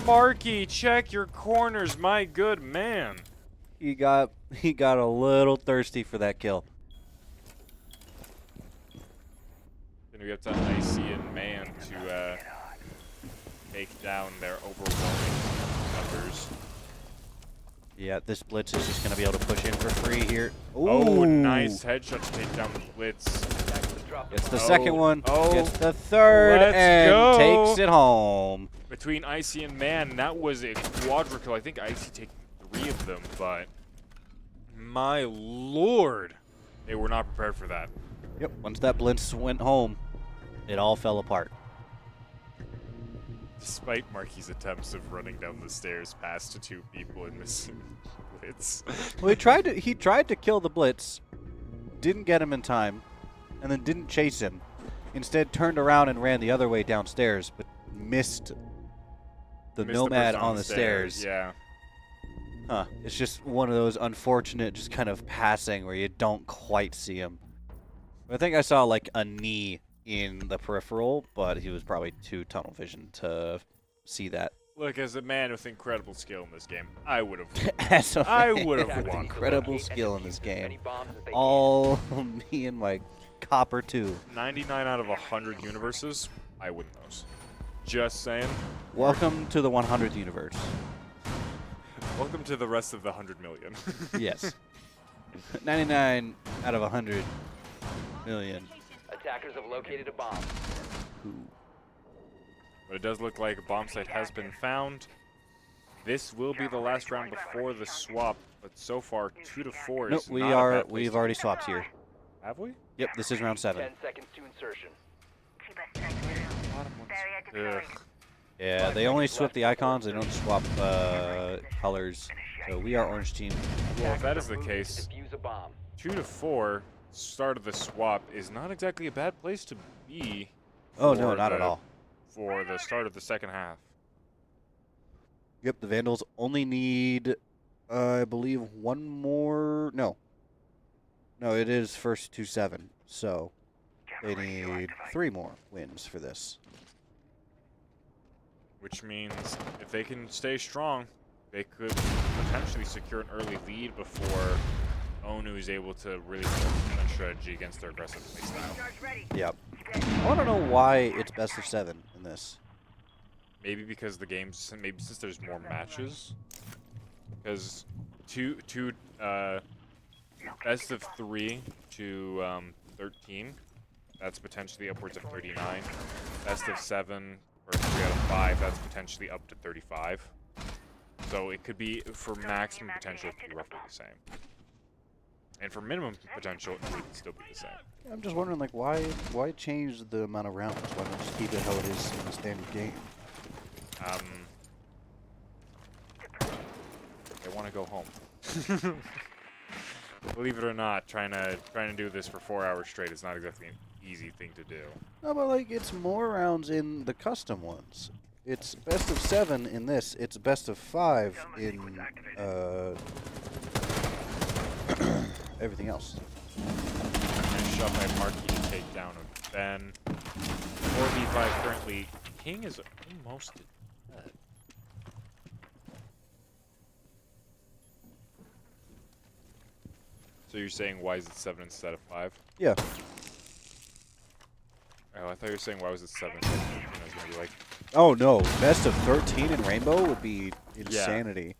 Marky, check your corners, my good man.
He got a little thirsty for that kill.
Gonna be up to Icy and Man to take down their overwhelming numbers.
Yeah, this blitz is just gonna be able to push in for free here.
Oh,
Ooh.
nice headshot to take down the blitz.
attackers dropped
Gets the
Oh,
second one.
oh,
Gets the third
let's
and
go.
takes it home.
Between Icy and Man, that was a quadra kill. I think Icy taking 3 of them, but my lord, they were not prepared for that.
Yep. Once that blitz went home, it all fell apart.
Despite Marky's attempts of running down the stairs past 2 people and missing blitz.
Well, he tried to kill the blitz, didn't get him in time, and then didn't chase him. Instead, turned around and ran the other way downstairs, but missed the
Missed
nomad
person
on the stairs.
Yeah.
Huh. It's just one of those unfortunate, just kind of passing where you don't quite see him. I think I saw like a knee in the peripheral, but he was probably too tunnel vision to see that.
Look, as a man with incredible skill in this game, I would have.
As a
I
man
would've
with
won.
incredible skill in this game.
Any bombs that they
All me and my copper 2.
99 out of 100 universes, I win those. Just saying.
Welcome to the 100th universe.
Welcome to the rest of the 100 million.
Yes. 99 out of 100 million.
Attackers have located a bomb.
Ooh.
But it does look like a bomb site has been found. This will be the last round before the swap, but so far 2 to 4
Nope,
is not a bad place
we've
to
already
be.
swapped here.
Have we?
Yep, this is round 7.
10 seconds to insertion.
Ugh.
Yeah, they only swap the icons, they don't swap colors. So we are orange team.
Well, if that
Attackers
is the
are moving
case,
to defuse a bomb.
2 to 4, start of the swap is not exactly a bad place to be.
Oh no,
for
not at
the-
all.
For the start of the second half.
Yep, the Vandals only need, I believe, one more. No, it is first to 7. So they need 3 more wins for this.
Which means if they can stay strong, they could potentially secure an early lead before ONU is able to really implement strategy against their aggressive playstyle.
Yep. I want to know why it's best of 7 in this.
Maybe because the games, maybe since there's more matches. Because best of 3 to 13, that's potentially upwards of 39. Best of 7 Or 3 out of 5, that's potentially up to 35. So it could be, for maximum potential, it could be roughly the same. And for minimum potential, it would still be the same.
I'm just wondering, like, why change the amount of rounds? Why not just keep it how it is in the standard game?
They want to go home. Believe it or not, trying to do this for 4 hours straight is not exactly an easy thing to do.
No, but like it's more rounds in the custom ones. It's best of 7 in this. It's best of 5 in everything else.
Finish up my marquee to take down a Ben. 4v5 currently. King is almost dead. So you're saying why is it 7 instead of 5?
Yeah.
Oh, I thought you were saying why was it 7 instead of 15? I was gonna be like,
Oh no, best of 13 in Rainbow would be insanity.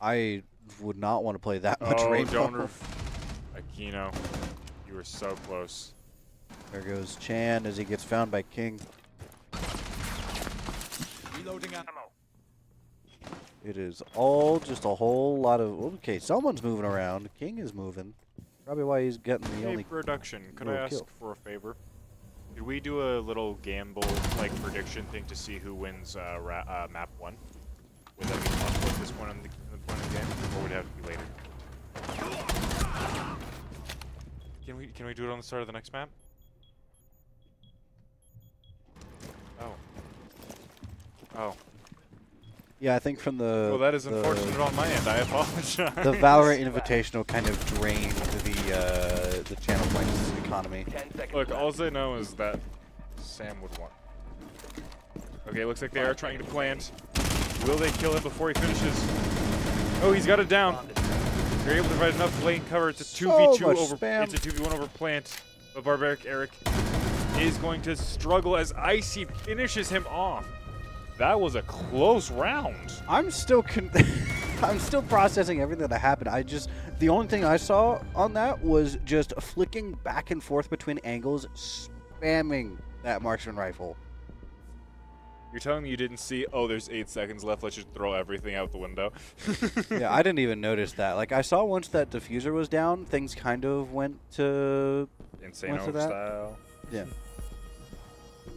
I would not want to play that much Rainbow.
Donor Aquino, you were so close.
There goes Chan as he gets found by King.
Reloading ammo.
It is all just a whole lot of... Okay, someone's moving around. King is moving. Probably why he's getting the only...
Production, could I
little
ask
kill.
for a favor? Could we do a little gamble, like, prediction thing to see who wins map 1? Would that be possible at this point in the point of the game, or would it have to be later? Can we do it on the start of the next map? Oh. Oh.
Yeah, I think from the...
Well, that is unfortunate on my end. I apologize.
The Valorant Invitational kind of drained the channel points economy.
10 seconds
Look,
left.
all I know is that Sam would want. Okay, looks like they are trying to plant. Will they kill him before he finishes? Oh, he's got it down. They're able to provide enough lane cover. It's a 2v2
much
over.
spam.
It's a 2v1 over plant. But Barbaric Eric is going to struggle as Icy finishes him off. That was a close round.
I'm still I'm still processing everything that happened. The only thing I saw on that was just flicking back and forth between angles, spamming that marksman rifle.
You're telling me you didn't see, oh, there's 8 seconds left, let's just throw everything out the window?
Yeah, I didn't even notice that. Like, I saw once that diffuser was down, things kind of went to...
Insane
went to that.
style.
Yeah.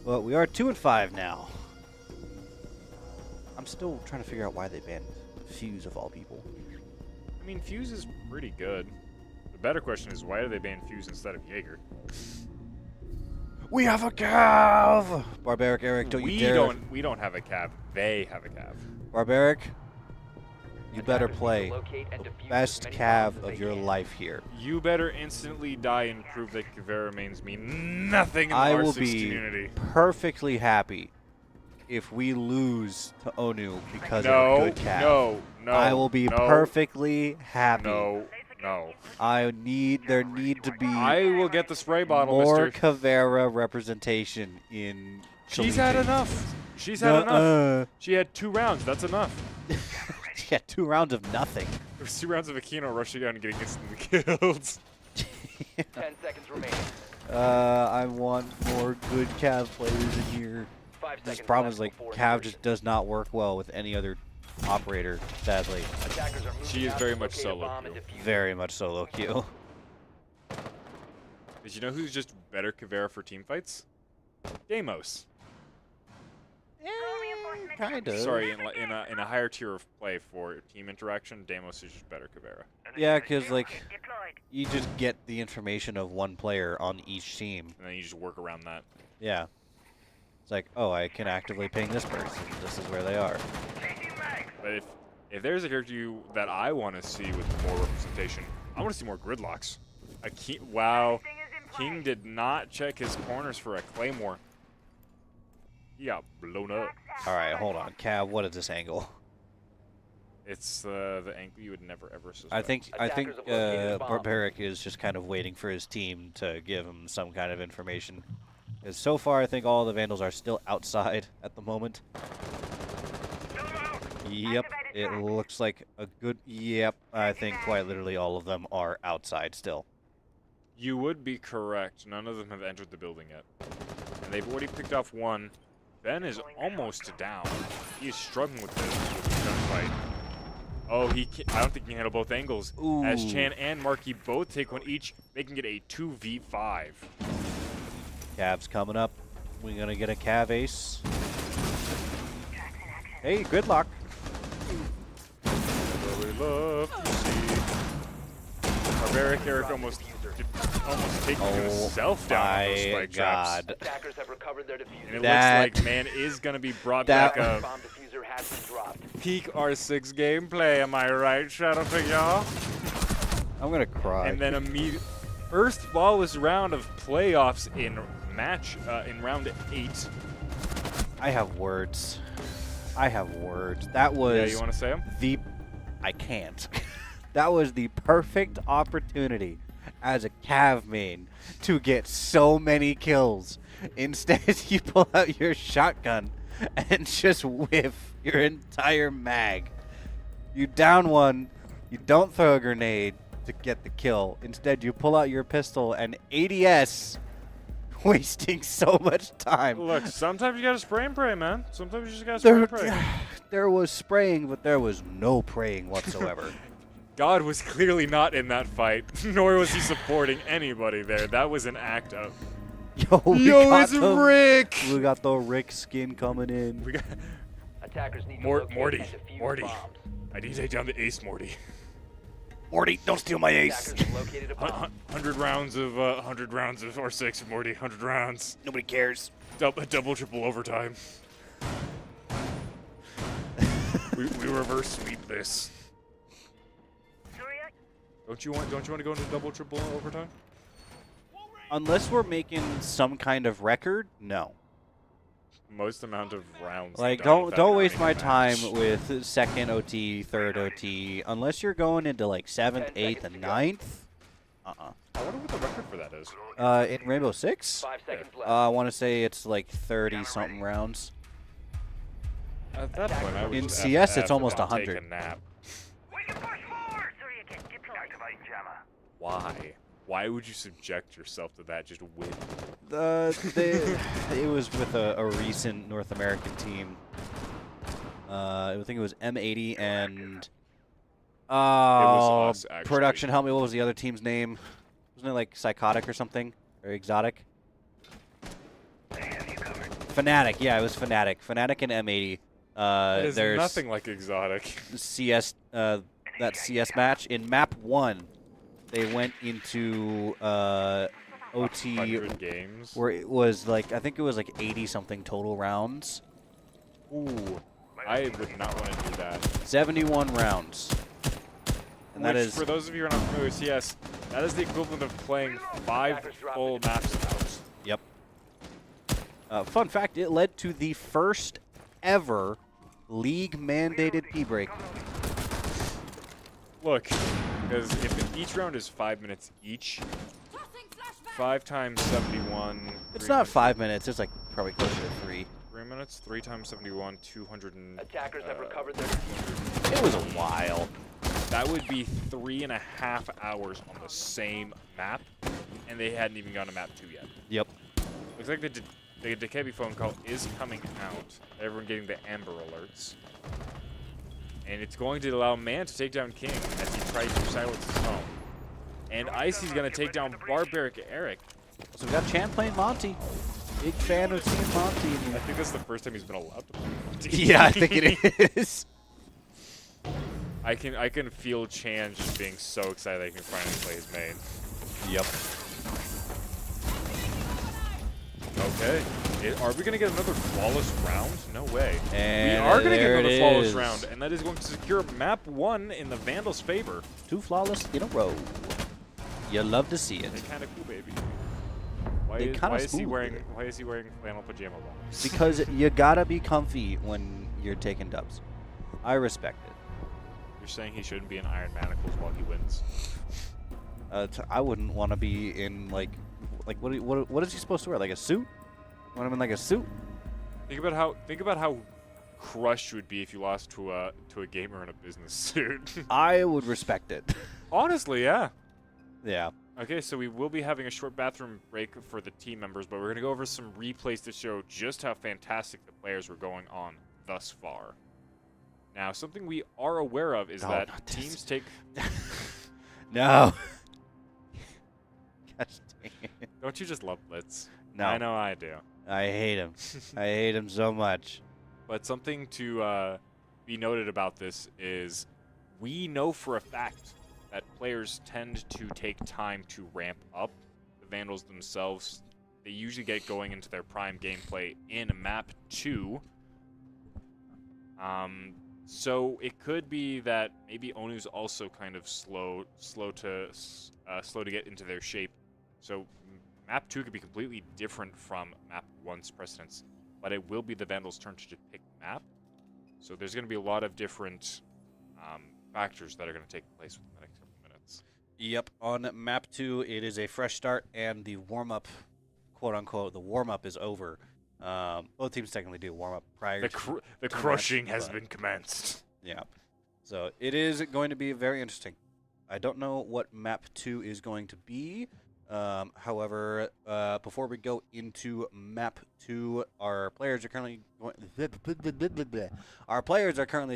Well, we are 2-5 now. I'm still trying to figure out why they banned Fuse of all people.
I mean, Fuse is pretty good. The better question is, why do they ban Fuse instead of Jaeger?
We have a cav! Barbaric Eric, don't you dare.
We don't have a cav. They have a cav.
Barbaric, you better
Attackers need to
play
locate and
the
defuse
best
as many
cav
bombs as
of
they
your
can.
life here.
You better instantly die and prove that Kavera remains mean nothing in the
I will
R6
be
community.
perfectly happy if we lose to ONU because of
No,
a good cav.
no,
I will be
no,
perfectly happy.
No.
There need to be
I will get the spray bottle,
more
mister.
Cavera representation in
She's had enough. She's had enough. She had 2 rounds. That's enough.
Yeah, 2 rounds of nothing.
It was 2 rounds of Aquino rushing down and getting instantly killed.
10 seconds remaining.
I want more good cav players in here.
5
This
seconds
problem
left
is, like,
before
cav
insertion.
just does not work well with any other operator, sadly.
Attackers are moving
She is
out
very
to
much
locate a
solo
bomb and
queue.
defuse it.
Very much solo queue.
Did you know who's just better Kavera for team fights? Damos.
Kind of.
Sorry, in a higher tier of play for team interaction, Damos is just better Kavera.
Yeah, because, like, you just get the information of one player on each team.
And then you just work around that.
Yeah. It's like, oh, I can actively ping this person. This is where they are.
But if there's a character that I want to see with more representation, I want to see more gridlocks. Wow, King did not check his corners for a claymore. He got blown up.
All right, hold on. Cav, what is this angle?
It's the angle you would never ever suspect.
I think
Attackers have located a bomb.
Barbaric is just kind of waiting for his team to give him some kind of information. Because so far, I think all the Vandals are still outside at the moment. Yep, it looks like a good... Yep, I think quite literally all of them are outside still.
You would be correct. None of them have entered the building yet. And they've already picked off one. Ben is almost down. He is struggling with this gunfight. Oh, I don't think he can handle both angles.
Ooh.
As Chan and Marky both take one each, making it a 2v5.
Cav's coming up. We're gonna get a Cav ace. Hey, Gridlock.
What we love to see. Barbaric Eric almost taking himself down on those spike traps.
Attackers have recovered their diffuser.
And it looks like man is gonna be brought back up.
Bomb diffuser has been dropped.
Peak R6 gameplay, am I right, Shadow for y'all?
I'm gonna cry.
And then immediate first flawless round of playoffs in round 8.
I have words. I have words. That was
Yeah, you want to say them?
I can't. That was the perfect opportunity as a Cav main to get so many kills. Instead, you pull out your shotgun and just whiff your entire mag. You down one, you don't throw a grenade to get the kill. Instead, you pull out your pistol and ADS, wasting so much time.
Look, sometimes you gotta spray and pray, man. Sometimes you just gotta spray and pray.
There was spraying, but there was no praying whatsoever.
God was clearly not in that fight, nor was he supporting anybody there. That was an act of.
It's
Rick!
We got the Rick skin coming in.
We got
Attackers need to
Morty.
locate and defuse
Morty.
bombs.
I need to take down the ace, Morty.
Morty, don't steal my ace.
Attackers have located a bomb.
100 rounds of R6, Morty. 100 rounds.
Nobody cares.
Double, triple overtime. we reverse sweep this. Don't you want to go into double, triple overtime?
Unless we're making some kind of record, no.
Most amount of rounds.
Like,
done without
don't waste
winning
my
a
time
match.
with second OT, third OT, unless you're going into like 7th, 8th, and 9th.
I wonder what the record for that is.
In Rainbow Six,
5 seconds left.
I want to say it's like 30-something rounds.
At that point, I would
In
just
CS,
have
it's almost
to
100.
Take a nap.
We can push forward so you can deploy. Activating jammer.
Why? Why would you subject yourself to that? Just win.
It was with a recent North American team. I think it was M80 and
us, actually.
production. Help me. What was the other team's name? Wasn't it like Psychotic or something or Exotic? Fnatic. Yeah, it was Fnatic. Fnatic and M80.
It is
There's
nothing like exotic.
CS. That CS match in map 1. They went into OT
100 games.
where it was like, I think it was like 80-something total rounds.
Ooh, I would not want to do that.
71 rounds. And that
Which,
is
for those of you who are not familiar with CS, that is the equivalent of playing 5 full maps of house.
Yep. Fun fact, it led to the first ever league-mandated P-break.
Look, because if each round is 5 minutes each, 5 times 71.
It's not 5 minutes. It's like probably closer to 3.
3 minutes. 3 times 71. 200. And,
Attackers have recovered their diffuser.
It was a while.
that would be 3.5 hours on the same map, and they hadn't even gone to map 2 yet.
Yep.
Looks like the Dekebi phone call is coming out. Everyone getting the Amber Alerts. And it's going to allow Man to take down King as he tries to silence his phone. And Icy's going to take down Barbaric Eric.
So we got Chan playing Monty. Big fan of seeing Monty.
I think that's the first time he's been allowed to play Monty.
Yeah, I think it is.
I can feel Chan just being so excited that he can finally play his main.
Yep.
Okay. Are we going to get another flawless round? No way.
And
we are going to get
there
another
it
flawless
is.
round, and that is going to secure map 1 in the Vandals' favor.
2 flawless in a row. You love to see it.
They're kind of cool, baby.
They kinda
Why is he
smooth.
wearing flannel pajama bottoms?
Because you gotta be comfy when you're taking dubs. I respect it.
You're saying he shouldn't be in iron manacles while he wins?
I wouldn't want to be in like what is he supposed to wear? Like a suit? Want him in like a suit?
Think about how crushed you would be if you lost to a gamer in a business suit.
I would respect it.
Honestly, yeah.
Yeah.
Okay, so we will be having a short bathroom break for the team members, but we're going to go over some replays to show just how fantastic the players were going on thus far. Now, something we are aware of is
No,
that
not this.
teams take...
No. Gosh dang it.
Don't you just love Blitz?
No.
I know I do.
I hate him. I hate him so much.
But something to be noted about this is we know for a fact that players tend to take time to ramp up. The Vandals themselves, they usually get going into their prime gameplay in map 2. So it could be that maybe ONU's also kind of slow to get into their shape. So map 2 could be completely different from map 1's precedence, but it will be the Vandals' turn to pick map. So there's going to be a lot of different factors that are going to take place within the next couple minutes.
Yep, on map 2, it is a fresh start, and the warm-up, quote-unquote, the warm-up is over. Both teams technically do warm-up prior
The
to
crushing
match,
has
but-
been commenced.
Yeah. So it is going to be very interesting. I don't know what map 2 is going to be. However, before we go into map 2, our players are currently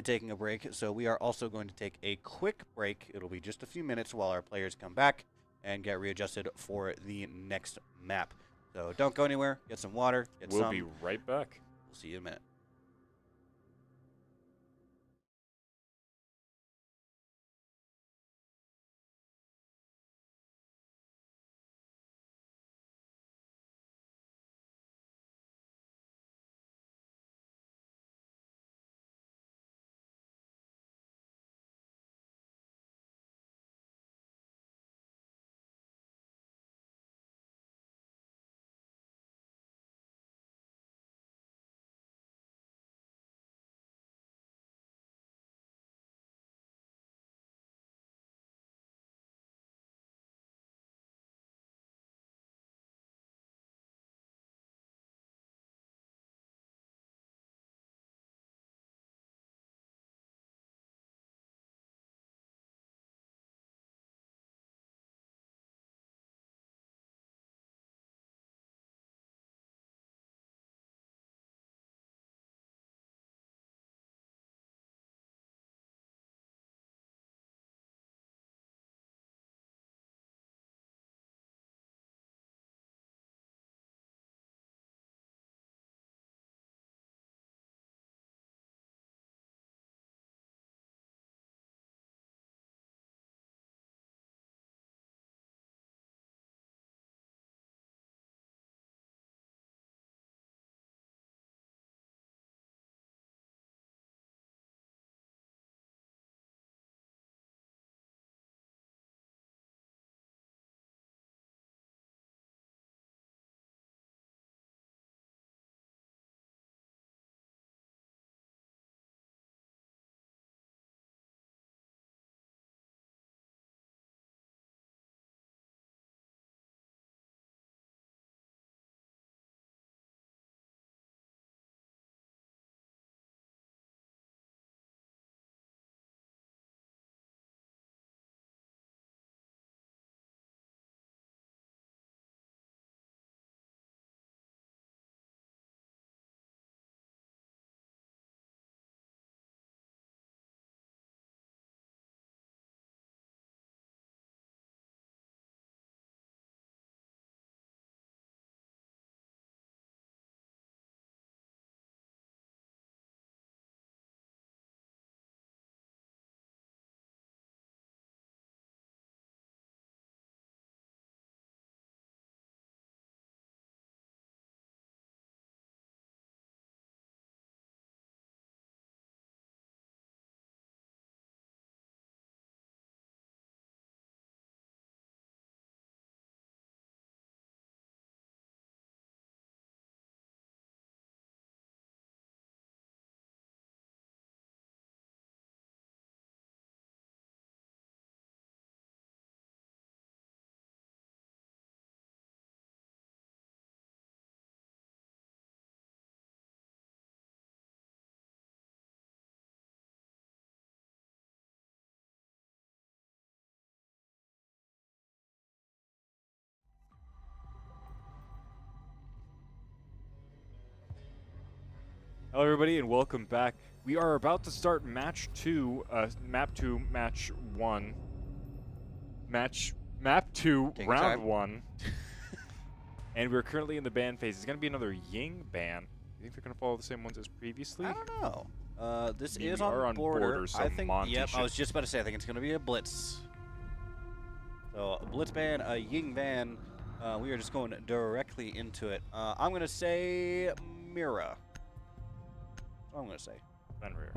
taking a break, so we are also going to take a quick break. It'll be just a few minutes while our players come back and get readjusted for the next map. So don't go anywhere. Get some water.
We'll be right back.
We'll see you in a minute.
Hello, everybody, and welcome back. We are about to start match 2, map 2, match 1. Map 2,
Take your
round
time.
1. And we're currently in the ban phase. It's going to be another Ying ban. You think they're going to follow the same ones as previously?
I don't know. This
I mean,
is
we are
on
on
border.
border, so
I think.
Monty
Yep, I
should-
was just about to say. I think it's going to be a blitz. So a blitz ban, a Ying ban. We are just going directly into it. I'm going to say Mira. That's what I'm going to say.
Fenrir.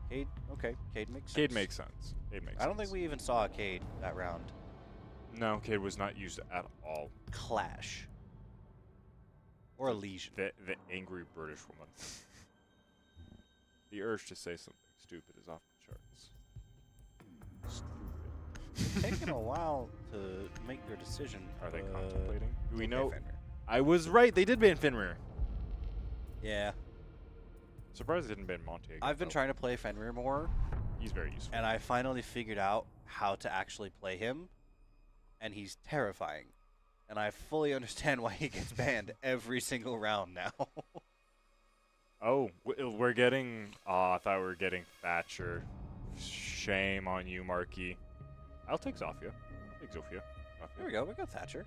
Cade. Okay, Cade makes sense.
Cade makes sense. Cade makes
I don't
sense.
think we even saw a Cade that round.
No, Cade was not used at all.
Clash. Or a Legion.
The angry British woman. The urge to say something stupid is off the charts. Stupid.
Taking a while to make your decision.
Are they contemplating? Do we
okay,
know?
Fenrir.
I was right. They did ban Fenrir.
Yeah.
Surprised they didn't ban Monty again,
I've been
though.
trying to play Fenrir more,
He's very useful.
and I finally figured out how to actually play him, and he's terrifying. And I fully understand why he gets banned every single round now.
Oh, we're getting. Oh, I thought we were getting Thatcher. Shame on you, Marky. I'll take Zofia. I'll take Zofia.
There we go. We got Thatcher.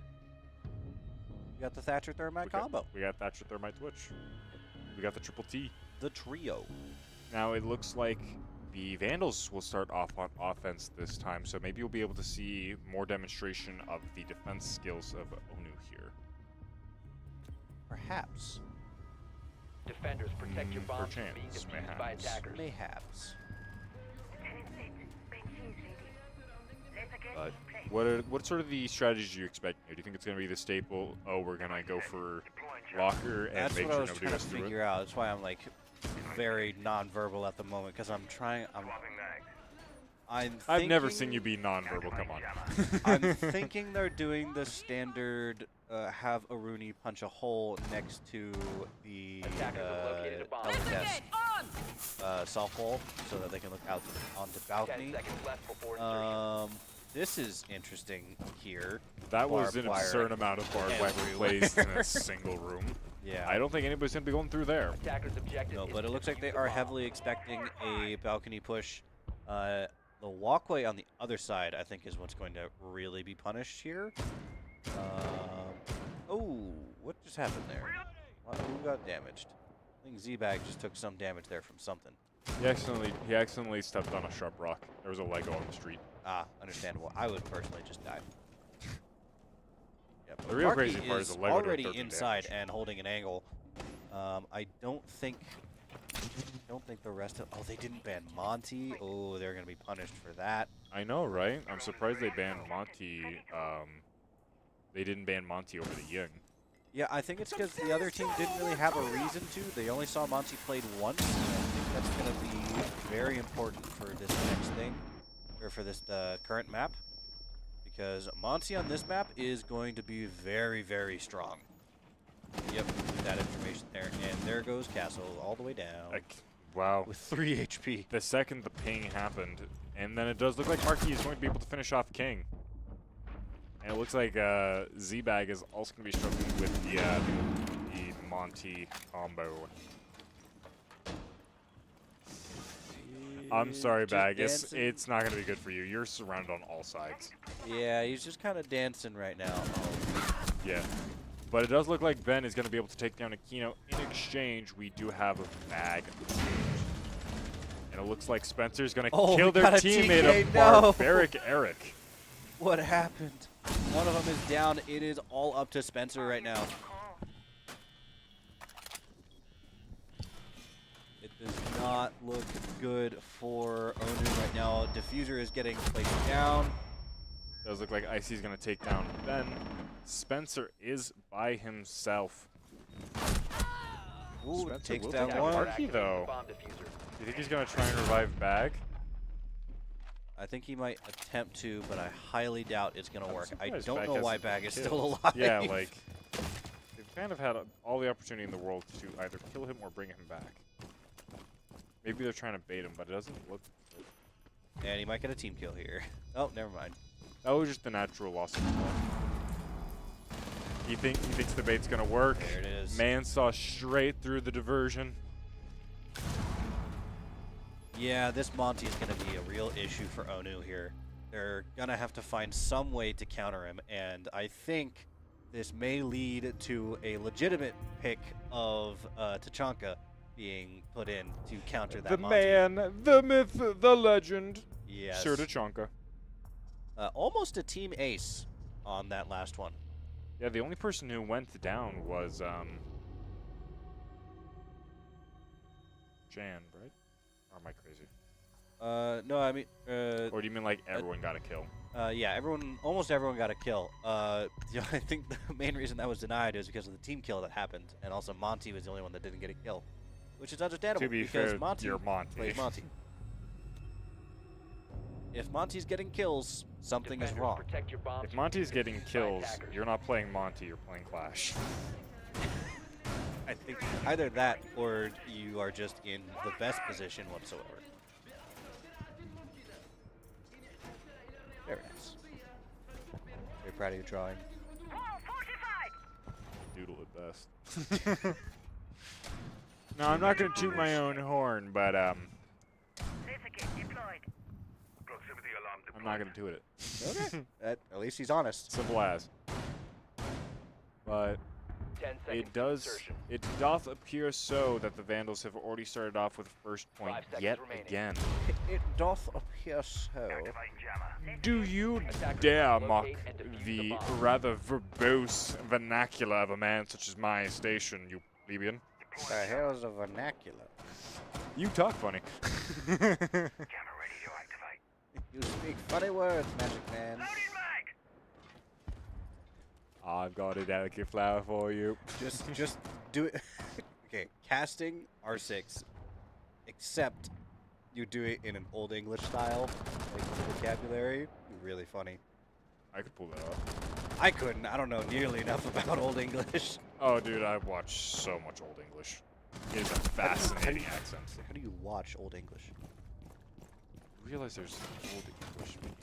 We got the Thatcher Thermite combo.
We got Thatcher Thermite Twitch. We got the triple T.
The trio.
Now it looks like the Vandals will start off on offense this time, so maybe you'll be able to see more demonstration of the defense skills of ONU here.
Perhaps.
Defenders, protect your bombs from being
perchance,
defused by
mayhaps.
attackers.
Mayhaps.
But what sort of the strategies do you expect? Do you think it's going to be the staple? Oh, we're going to go for locker and
That's
make
what I
sure
was
nobody
trying to
goes through it?
figure out. That's why I'm like very non-verbal at the moment, because I'm trying.
I've never seen you be non-verbal. Come on.
I'm thinking they're doing the standard have Aruni punch a hole next to the
Attackers have located a bomb.
LHS softball so that they can look out onto
10
balcony.
seconds left before insertion.
This is interesting here.
That was an
Barbed wire
absurd amount of barbed wire
everywhere.
placed in a single room.
Yeah.
I don't think anybody's going to be going through there.
Attackers' objective
No,
is
but
to
it looks like
defuse
they
the
are
bomb.
heavily expecting a balcony push. The walkway on the other side, I think, is what's going to really be punished here. Oh, what just happened there? Who got damaged? I think Z-Bag just took some damage there from something.
He accidentally stepped on a sharp rock. There was a Lego on the street.
Ah, understandable. I would personally just die. Yeah, but
The real
Marky
crazy part is
is
the Lego doing
already
13
inside
damage.
and holding an angle. I don't think the rest of. Oh, they didn't ban Monty. Oh, they're gonna be punished for that.
I know, right? I'm surprised they banned Monty. They didn't ban Monty over the Ying.
Yeah, I think it's because the other team didn't really have a reason to. They only saw Monty played once. And I think that's going to be very important for this next thing, or for this current map, because Monty on this map is going to be very, very strong. Yep, that information there. And there goes Castle all the way down
Wow.
with 3 HP.
The second the ping happened, and then it does look like Marky is going to be able to finish off King. And it looks like Z-Bag is also going to be struggling with the Monty combo. I'm sorry,
Just
Bag.
dancing.
It's not going to be good for you. You're surrounded on all sides.
Yeah, he's just kind of dancing right now.
Yeah. But it does look like Ben is going to be able to take down Aquino. In exchange, we do have a bag. And it looks like Spencer's going to
Oh,
kill
we
their
got a
teammate
TK,
of
no.
Barbaric Eric.
What happened? One of them is down. It is all up to Spencer right now. It does not look good for ONU right now. Diffuser is getting placed down.
Does look like Icy's going to take down Ben. Spencer is by himself.
Ooh,
Spencer
takes
will
down
take down
one.
Marky,
Activate
though.
the bomb diffuser.
Do you think he's going to try and revive Bag?
I think he might attempt to, but I highly doubt it's going to
I'm
work. I
surprised
don't
Bag
know
hasn't
why
been
Bag is
killed.
still alive.
Yeah, like, they've kind of had all the opportunity in the world to either kill him or bring him back. Maybe they're trying to bait him, but it doesn't look good.
And he might get a team kill here. Oh, never mind.
That was just the natural loss of the ball. He thinks the bait's gonna work.
There it is.
Man saw straight through the diversion.
Yeah, this Monty is going to be a real issue for ONU here. They're going to have to find some way to counter him, and I think this may lead to a legitimate pick of Tachanka being put in to counter that
The
Monty.
man, the myth, the legend.
Yes.
Sir Tachanka.
Almost a team ace on that last one.
Yeah, the only person who went down was Jan, right? Or am I crazy?
No, I mean,
Or do you mean like everyone got a kill?
yeah, almost everyone got a kill. I think the main reason that was denied is because of the team kill that happened, and also Monty was the only one that didn't get a kill, which is understandable
To be
because
fair,
Monty
you're Monty.
plays Monty. If Monty's getting kills, something is
Defenders,
wrong.
protect your bombs
If
from
Monty's
future
getting
suicide
kills,
attackers.
you're not playing Monty, you're playing Clash.
I think either that or you are just in the best position whatsoever. Very nice. Very proud of your drawing.
Wall fortified!
Doodle at best. No, I'm not gonna toot my own horn, but
Laser gate deployed. Proximity alarm
I'm not gonna toot it.
Okay. At least he's honest.
Simple as. But
10 seconds
it
to
does.
insertion.
It doth appear so that the Vandals have already started off with first point
5 seconds
yet
remaining.
again.
It doth appear so.
Activating jammer.
Do you
Attackers
dare
locate
mock
and defuse
the
the bomb.
rather verbose vernacular of a man such as my station, you plebeian?
The hell's a vernacular?
You talk funny.
Jammer ready to activate.
You speak funny words, Magic Man.
Loading mag!
I've got a delicate flower for you.
Just do it. Okay, casting R6, except you do it in an Old English style, like the vocabulary. Really funny.
I could pull that off.
I couldn't. I don't know nearly enough about Old English.
Oh, dude, I've watched so much Old English. It is a fascinating accent.
How do you watch Old English?
You realize there's Old English speaking.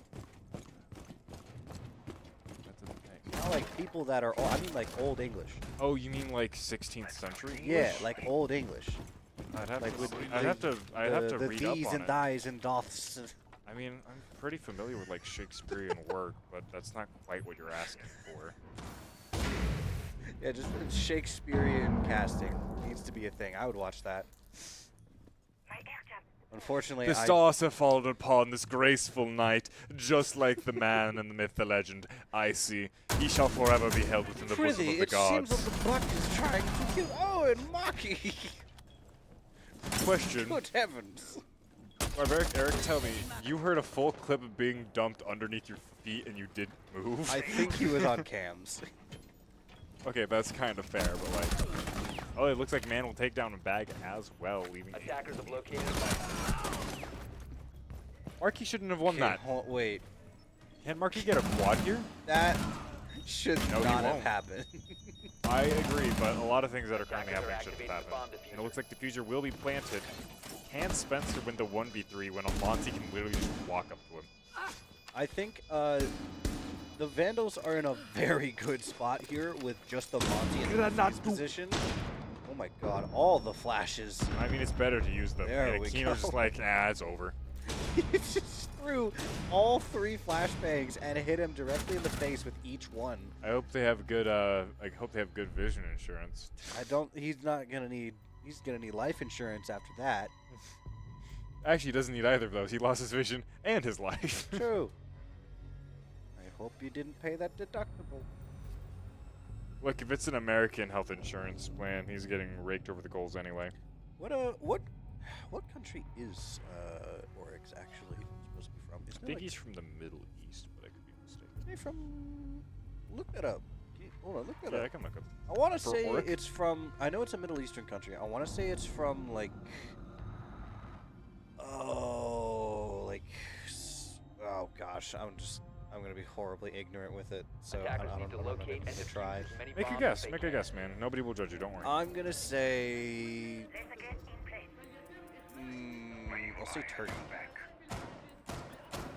That's a thing.
Not like people that are. I mean, like Old English.
Oh, you mean like 16th century English?
Yeah, like Old English.
I'd have
Like
to.
with
I'd have to. I'd have to
the
read up
these
on
and
it.
thys and doths.
I mean, I'm pretty familiar with like Shakespearean work, but that's not quite what you're asking for.
Yeah, just Shakespearean casting needs to be a thing. I would watch that.
My air jump.
Unfortunately,
The stars have fallen upon this graceful night, just like the man and the myth, the legend. I see. He shall forever be held within the bosom
Prithee,
of the
it seems
gods.
that the Buck is trying to kill Owen Maki.
Question.
Good heavens.
Eric, tell me, you heard a full clip of being dumped underneath your feet and you didn't move?
I think he was on cams.
Okay, that's kind of fair, but like... Oh, it looks like man will take down a bag as well, leaving...
Attackers have located a bomb.
Marky shouldn't have won that.
Wait,
Can Marky get a quad here?
that should
No, he
not have
won't.
happened.
I agree, but a lot of things that are currently
Attackers are
happening shouldn't have
activating the
happened.
bomb
And it looks like the diffuser will be planted. Can Spencer win the 1v3 when Almonte can literally just walk up to him?
I think the Vandals are in a very good spot here with just the Monty in the defuse position. Oh my god, all the flashes.
I mean, it's better to use them.
There
And
we
Keno's
go.
just like, nah, it's over.
He just threw all 3 flashbangs and hit him directly in the face with each one.
I hope they have good, I hope they have good vision insurance.
He's gonna need life insurance after that.
Actually, he doesn't need either of those. He lost his vision and his life.
True. I hope you didn't pay that deductible.
Look, if it's an American health insurance plan, he's getting raked over the coals anyway.
What country is Oryx actually supposed to be from? Isn't
I think he's from the Middle East, but I could be mistaken.
Isn't he from? Look that up. Hold on, look that
Yeah, I
up.
can look up.
I want to
For
say
Oryx?
it's from. I know it's a Middle Eastern country. I want to say it's from like. Oh gosh, I'm gonna be horribly ignorant with it. So I
Attackers
don't
need to
know
locate and
to
defuse
try.
as many
Make a
bombs
guess.
as they
Make a
can.
guess, man. Nobody will judge you. Don't worry.
I'm gonna say.
Laser gate in place.
I'll say Turkey.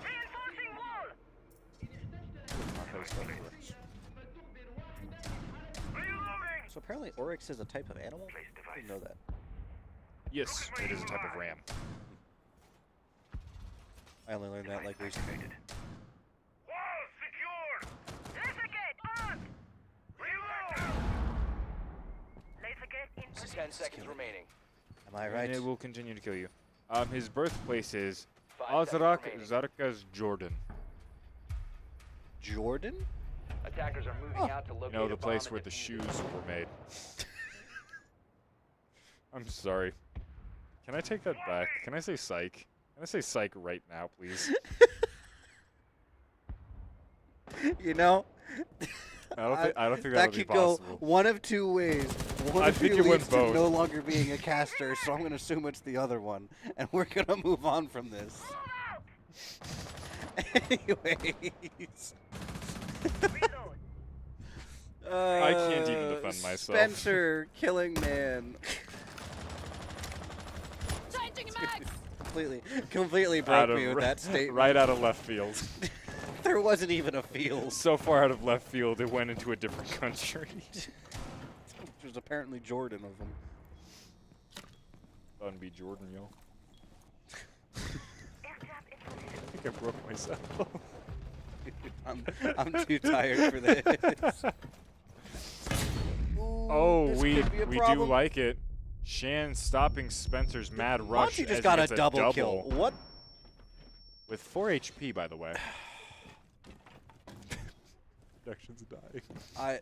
Reinforcing wall! Reloading!
So apparently Oryx is a type of animal. I didn't know that.
Yes, it is a type of ram.
I only learned that like recently.
Wall secured. Laser gate on. Reload. Laser gate in position.
10 seconds remaining.
Am I right?
And it will continue to kill you. His birthplace is
5 seconds
Azrak
remaining.
Zarkas, Jordan.
Jordan?
Attackers are moving out to locate
You know, the
a bomb
place
and
where the
defuse
shoes
it.
were made. I'm sorry. Can I take that back? Can I say psych? Can I say psych right now, please?
You know,
I don't think that
that
would be
could go
possible.
one of two ways. One
I
of
think
you
it went
leads to
both.
no longer being a caster, so I'm going to assume it's the other one, and we're going to move on from this. Anyways.
Reload.
I can't even defend myself.
Spencer, killing man.
Changing mags!
completely broke me with that statement.
Right out of left field.
There wasn't even a field.
So far out of left field, it went into a different country.
There's apparently Jordan of them.
Fun be Jordan, yo.
Aircraft in position.
I think I broke myself.
I'm too tired for this. Ooh,
Oh,
this
we
could be a
do
problem.
like it. Shan stopping Spencer's mad rush.
Monty
as
just
he
got a
gets
double kill. What?
With 4 HP, by the way. Production's dying.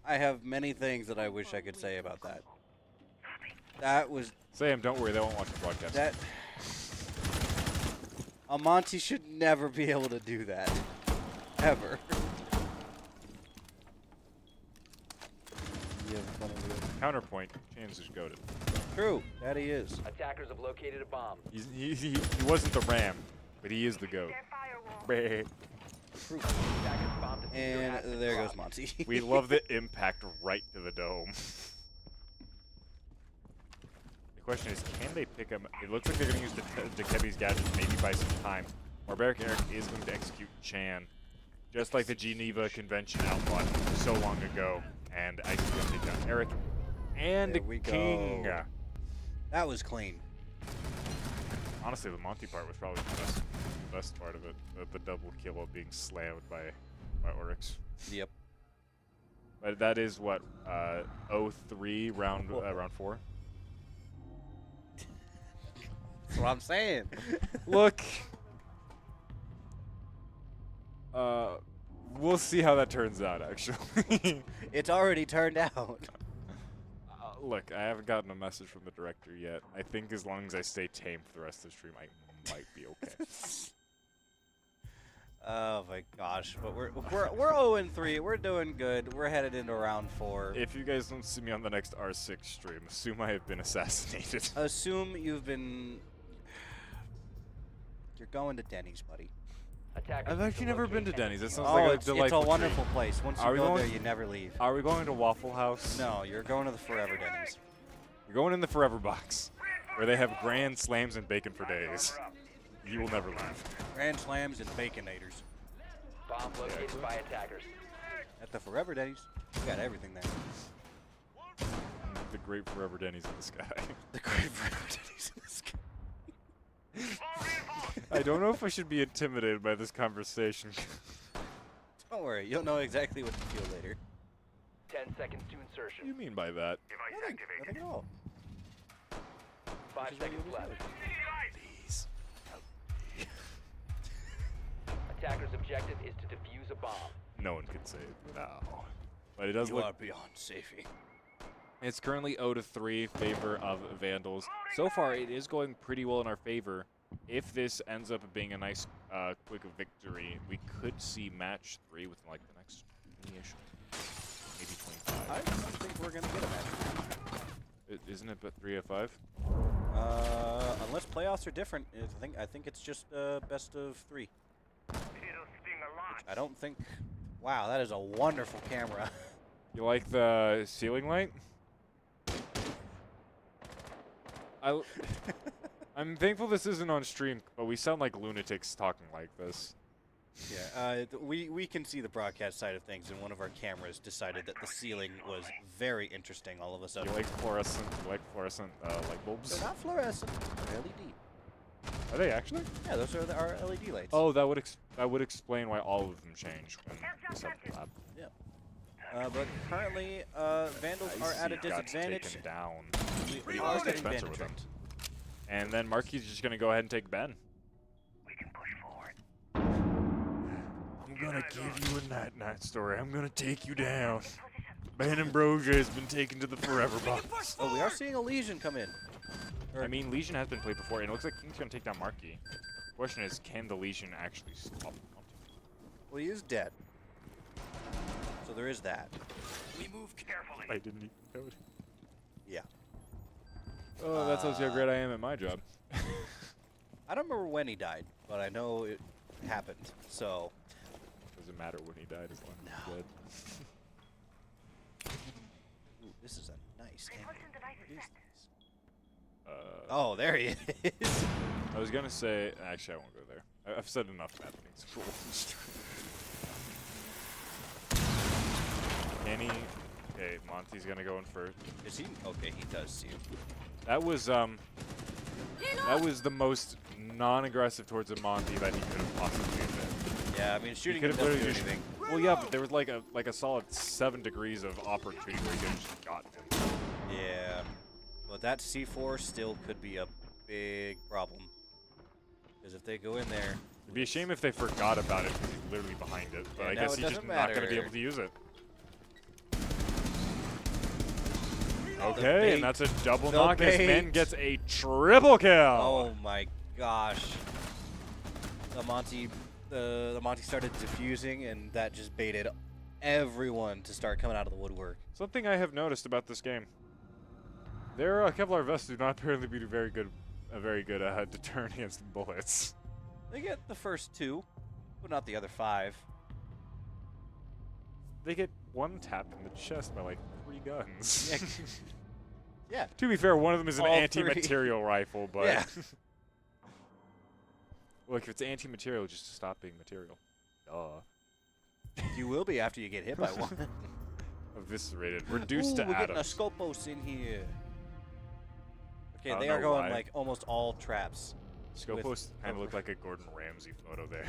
I have many things that I wish I could say about that. That was
Sam, don't worry, they won't watch the broadcast.
that. Monty should never be able to do that, ever.
Counterpoint, Chan's is goated.
True, that he is.
Attackers have located a bomb.
He wasn't the Ram, but he is the goat.
Their firewall.
Bleh.
Attackers bomb diffuser has
And
been
there goes
dropped.
Monty.
We love the impact right to the dome. The question is, can they pick him? It looks like they're going to use Dekebi's gadget to maybe buy some time. Barbaric Eric is going to execute Chan, just like the Geneva Convention outlawed so long ago. And I think they'll take down Eric and
There we go.
King.
That was clean.
Honestly, the Monty part was probably the best part of it. The double kill of being slammed by Oryx.
Yep.
But that is what 03 round 4.
That's what I'm saying.
Look, we'll see how that turns out. Actually,
It's already turned out.
look, I haven't gotten a message from the director yet. I think as long as I stay tame for the rest of the stream, I might be okay.
Oh my gosh! But we're 0-3. We're doing good. We're headed into round 4.
If you guys don't see me on the next R6 stream, assume I have been assassinated.
Assume you've been. You're going to Denny's, buddy.
Attackers
I've
need
actually
to
never been to
locate
Denny's. That
and
sounds
Oh,
like a
it's a
delightful
wonderful
treat.
place. Once
Are
you
we
go there,
going-
you never leave.
Are we going to Waffle House?
No, you're going to the Forever Denny's.
We're going in the Forever Box, where they have grand slams and bacon for days. You will never leave.
Grand Slams and Baconators.
bomb located by attackers.
At the Forever Denny's, you got everything there.
The great Forever Denny's in the sky.
The Great Forever Denny's in the sky.
I don't know if I should be intimidated by this conversation.
Don't worry, you'll know exactly what to feel later.
10 seconds to
What do
insertion.
you mean by that?
Nothing at all.
5
Which is what
seconds
you
left.
Please.
Attacker's objective is to defuse a bomb.
No one can say it now. But it does
You
look...
are beyond safety.
It's currently 0-3 favor of Vandals. So far, it is going pretty well in our favor. If this ends up being a nice, quick victory, we could see match 3 within like the next 20-ish, maybe 25.
I don't think we're gonna get a match.
Isn't it but 3 of 5?
Unless playoffs are different, I think it's just best of 3.
It'll sting a lot.
I don't think. Wow, that is a wonderful camera.
You like the ceiling light? I'm thankful this isn't on stream, but we sound like lunatics talking like this.
Yeah, we can see the broadcast side of things, and one of our cameras decided that the ceiling was very interesting all of a
You
sudden.
like fluorescent light bulbs?
They're not fluorescent, they're LED.
Are they actually?
Yeah, those are our LED lights.
Oh, that would explain why all of them change when we set the lab.
But currently, Vandals
I
are at a
see got
disadvantage.
taken down.
We
Pretty
are
close to
getting
Spencer
bandit
with him.
tricked.
And then Marky's just gonna go ahead and take Ben.
We can push forward.
I'm gonna give you a night story. I'm gonna take you down. Ben Ambrosia has been taken to the Forever Box.
Oh, we are seeing a Legion come in.
I mean, Legion has been played before, and it looks like King's gonna take down Marky. The question is, can the Legion actually stop?
Well, he is dead. So there is that.
We move carefully.
I didn't even know it.
Yeah.
Oh, that tells you how great I am at my job.
I don't remember when he died, but I know it happened. So.
Doesn't matter when he died as long as he's dead.
Ooh, this is a nice angle.
Repulsion device
What is
set.
this? Oh, there he is.
I was gonna say, actually, I won't go there. I've said enough bad things for Kenny. Okay, Monty's gonna go in first.
Is he? Okay, he does see him.
That was the most non-aggressive towards a Monty that he could have possibly been.
Yeah, I mean, shooting
could
him
have
doesn't do
literally
anything.
Well, yeah, but there was like a solid 7 degrees of opportunity where he could have just gotten him.
Yeah. But that C4 still could be a big problem. Because if they go in there...
It'd be a shame if they forgot about it because he's literally behind it. But
Yeah,
I
now
guess
it
he's just
doesn't
not going to be
matter.
able to use it. Okay, and that's a double
The
knock as
bait.
Ben gets a triple kill.
Oh my gosh. The Monty started defusing, and that just baited everyone to start coming out of the woodwork.
Something I have noticed about this game. Their Kevlar vests do not apparently be a very good deterrent against bullets.
They get the first 2, but not the other 5.
They get 1 tap in the chest by like 3 guns.
Yeah.
To be fair, one of them is an
All 3.
anti-material rifle, but
Yeah.
look, if it's anti-material, just stop being material. Duh.
You will be after you get hit by one.
Eviscerated, reduced to
we're getting a
atoms.
Scopos in here. Okay,
I
they
don't
are
know
going
why.
like almost all traps.
Scopos kind of
over-
looked like a Gordon Ramsay photo there.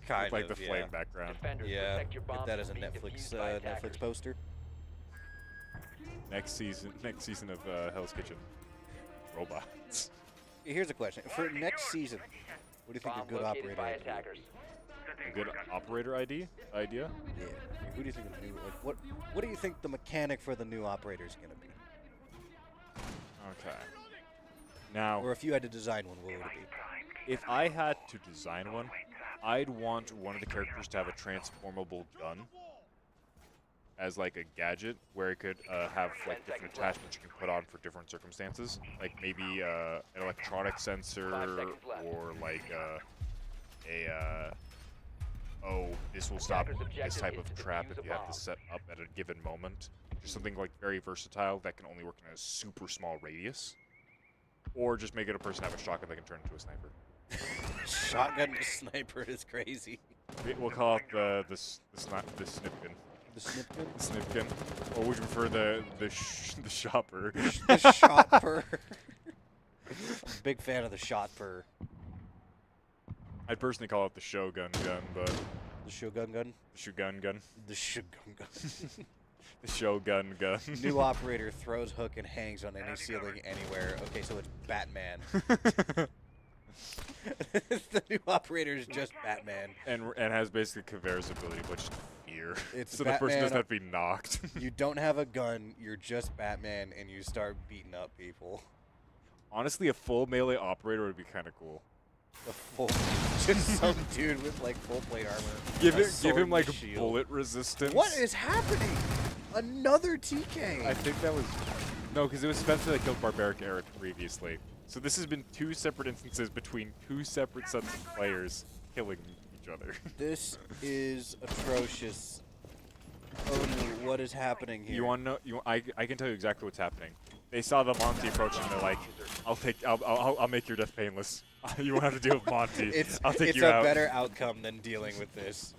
Kind
With, like
of,
the
yeah.
flame background.
Defenders,
Yeah,
protect your
get
bombs
that as a
from being
Netflix
defused by attackers.
Netflix poster.
Next season of Hell's Kitchen. Robots.
Here's a question: for next season, what do you think
Bomb
a good
located
operator
by
would be?
attackers.
A good operator idea?
Yeah. Who do you think the new, like, what do you think the mechanic for the new operator is gonna be?
Okay. Now,
Or if you had to design one, what would it be?
if I had to design one, I'd want one of the characters to have a transformable gun as like a gadget where it could have like different attachments you can put on for different circumstances. Like maybe an electronic sensor
5 seconds left.
or like oh, this will stop
Attacker's
this
objective
type
is
of
to
trap
defuse
if
a
you have
bomb.
to set up at a given moment. Just something like very versatile that can only work in a super small radius. Or just make it a person have a shotgun that can turn into a sniper.
Shotgun to sniper is crazy.
We'll call it the snipkin.
The snipkin?
The snipkin. Or would you prefer the shopper?
The shotper. I'm a big fan of the shotper.
I'd personally call it the Shogun gun, but
The Shogun gun?
the Shogun gun.
The Shogun gun.
The Shogun gun.
New operator throws hook and hangs on any ceiling anywhere. Okay, so it's Batman. The new operator is just Batman.
and has basically Kavera's ability, which is fear.
It's
so the person
Batman.
doesn't have to be knocked.
You don't have a gun, you're just Batman, and you start beating up people.
Honestly, a full melee operator would be kind of cool.
The full, just some dude with like full plate armor.
Give
a
him
sword
like
and a shield.
bullet resistance.
What is happening? Another TK.
I think that was no, because it was Spencer that killed Barbaric Eric previously. So this has been 2 separate instances between 2 separate sets of players killing each other.
This is atrocious. ONU, what is happening here?
You want to know? I can tell you exactly what's happening. They saw the Monty approaching. They're like, I'll make your death painless. You won't have to deal with Monty. I'll take
it's
you
a
out.
better outcome than dealing with this.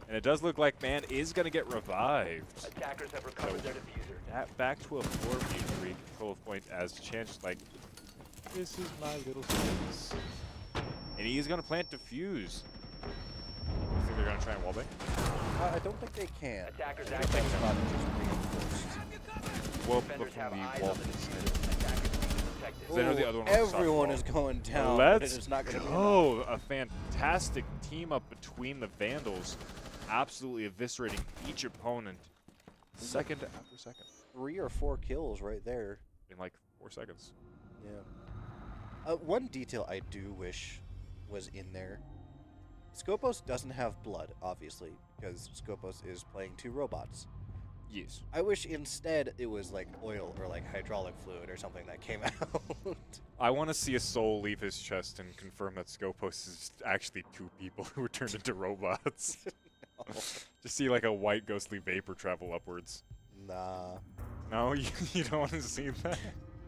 And it does look like man is gonna get revived.
Attackers have recovered their diffuser.
Back to a 4v3 control point as chance like This is my little space. And he is going to plant defuse. You think they're going to try and wallbang?
I don't think they can.
Attackers
I think it's
active.
not just reinforced.
Well, but
Defenders have
from the
eyes
wall.
on the diffuser. Attackers being protected.
I know the other one was a soft
Everyone
wall.
is going down. but
Let's
it is not going to be
go. A fantastic team up between the Vandals. Absolutely eviscerating each opponent. Second after second.
3 or 4 kills right there.
In like 4 seconds.
Yeah. One detail I do wish was in there. Skopos doesn't have blood, obviously, because Skopos is playing 2 robots.
Yes.
I wish instead it was like oil or like hydraulic fluid or something that came out.
I want to see a soul leave his chest and confirm that Skopos is actually 2 people who were turned into robots.
No.
Just see like a white ghostly vapor travel upwards.
Nah.
No, you don't want to see that?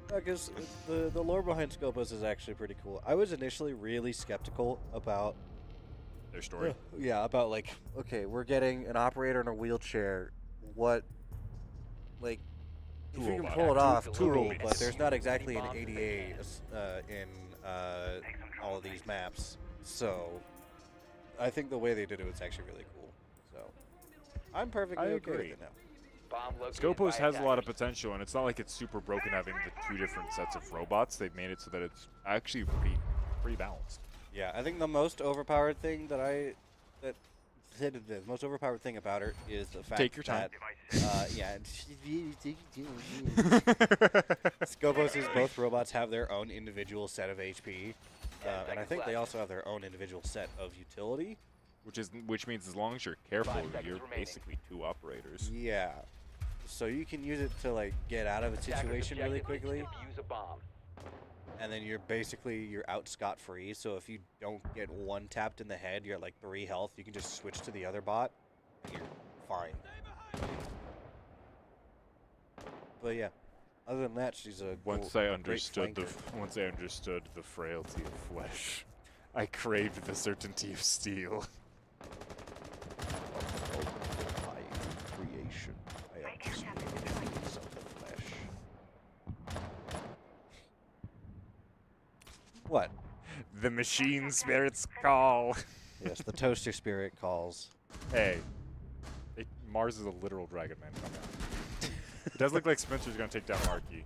Because the lore behind Skopos is actually pretty cool. I was initially really skeptical about
Their story.
yeah, about like, okay, we're getting an operator in a wheelchair. What, like, if you can
Toolbox.
pull it off, cool,
Toolbox.
but there's not exactly an ADA in all of these maps. So, I think the way they did it was actually really cool. So, I'm perfectly
I
okay with
agree.
it now.
Bomb located
Skopos
by
has a lot of
attackers.
potential, and it's not like it's super broken having the 2 different sets of robots. They've made it so that it's actually pretty balanced.
Yeah, I think the most overpowered thing the most overpowered thing about her is the fact
Take your time.
that, yeah, Skopos' both robots have their own individual set of HP, and I think they also have their own individual set of utility.
Which means as long as you're careful,
5 seconds
you're
remaining.
basically 2 operators.
Yeah, so you can use it to like get out of a
Attackers'
situation really
objective is to
quickly,
defuse a bomb.
and then you're out scot-free. So if you don't get 1 tapped in the head, you're at like 3 health. You can just switch to the other bot, and you're fine. But yeah, other than that, she's a
Once
great
I understood
flanker.
the frailty of flesh, I craved the certainty of steel.
I am creation. I am creations of the flesh. What?
The machine spirits call.
Yes, the toaster spirit calls.
Hey, Mars is a literal dragon man. Come on. It does look like Spencer's gonna take down Marky,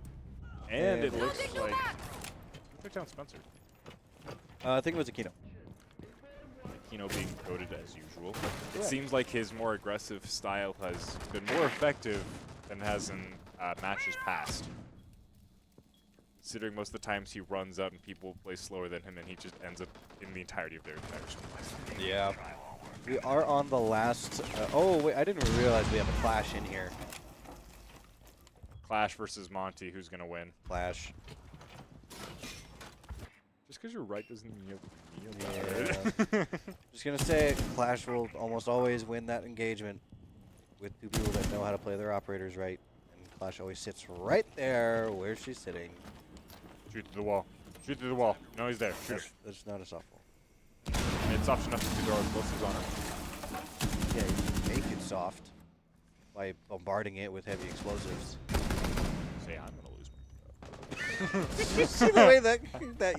and it looks like who took down Spencer.
I think it was Aquino.
Kino being coded as usual. It
Yeah.
seems like his more aggressive style has been more effective than has in matches past. Considering most of the times he runs up and people play slower than him, and he just ends up in the entirety of their entire squad.
Yeah. We are on the last. Oh wait, I didn't realize we have a clash in here.
Clash versus Monty, who's gonna win?
Clash.
Just because you're right doesn't mean you have to be
Yeah. Just gonna say, Clash will almost always win that engagement with 2 people that know how to play their operators right. And Clash always sits right there where she's sitting.
Shoot through the wall. Shoot through the wall. No, he's there. Shoot him.
That's not a softball.
It's soft enough to throw explosives on him.
Yeah, you can make it soft by bombarding it with heavy explosives.
Say, I'm gonna lose
You see the way that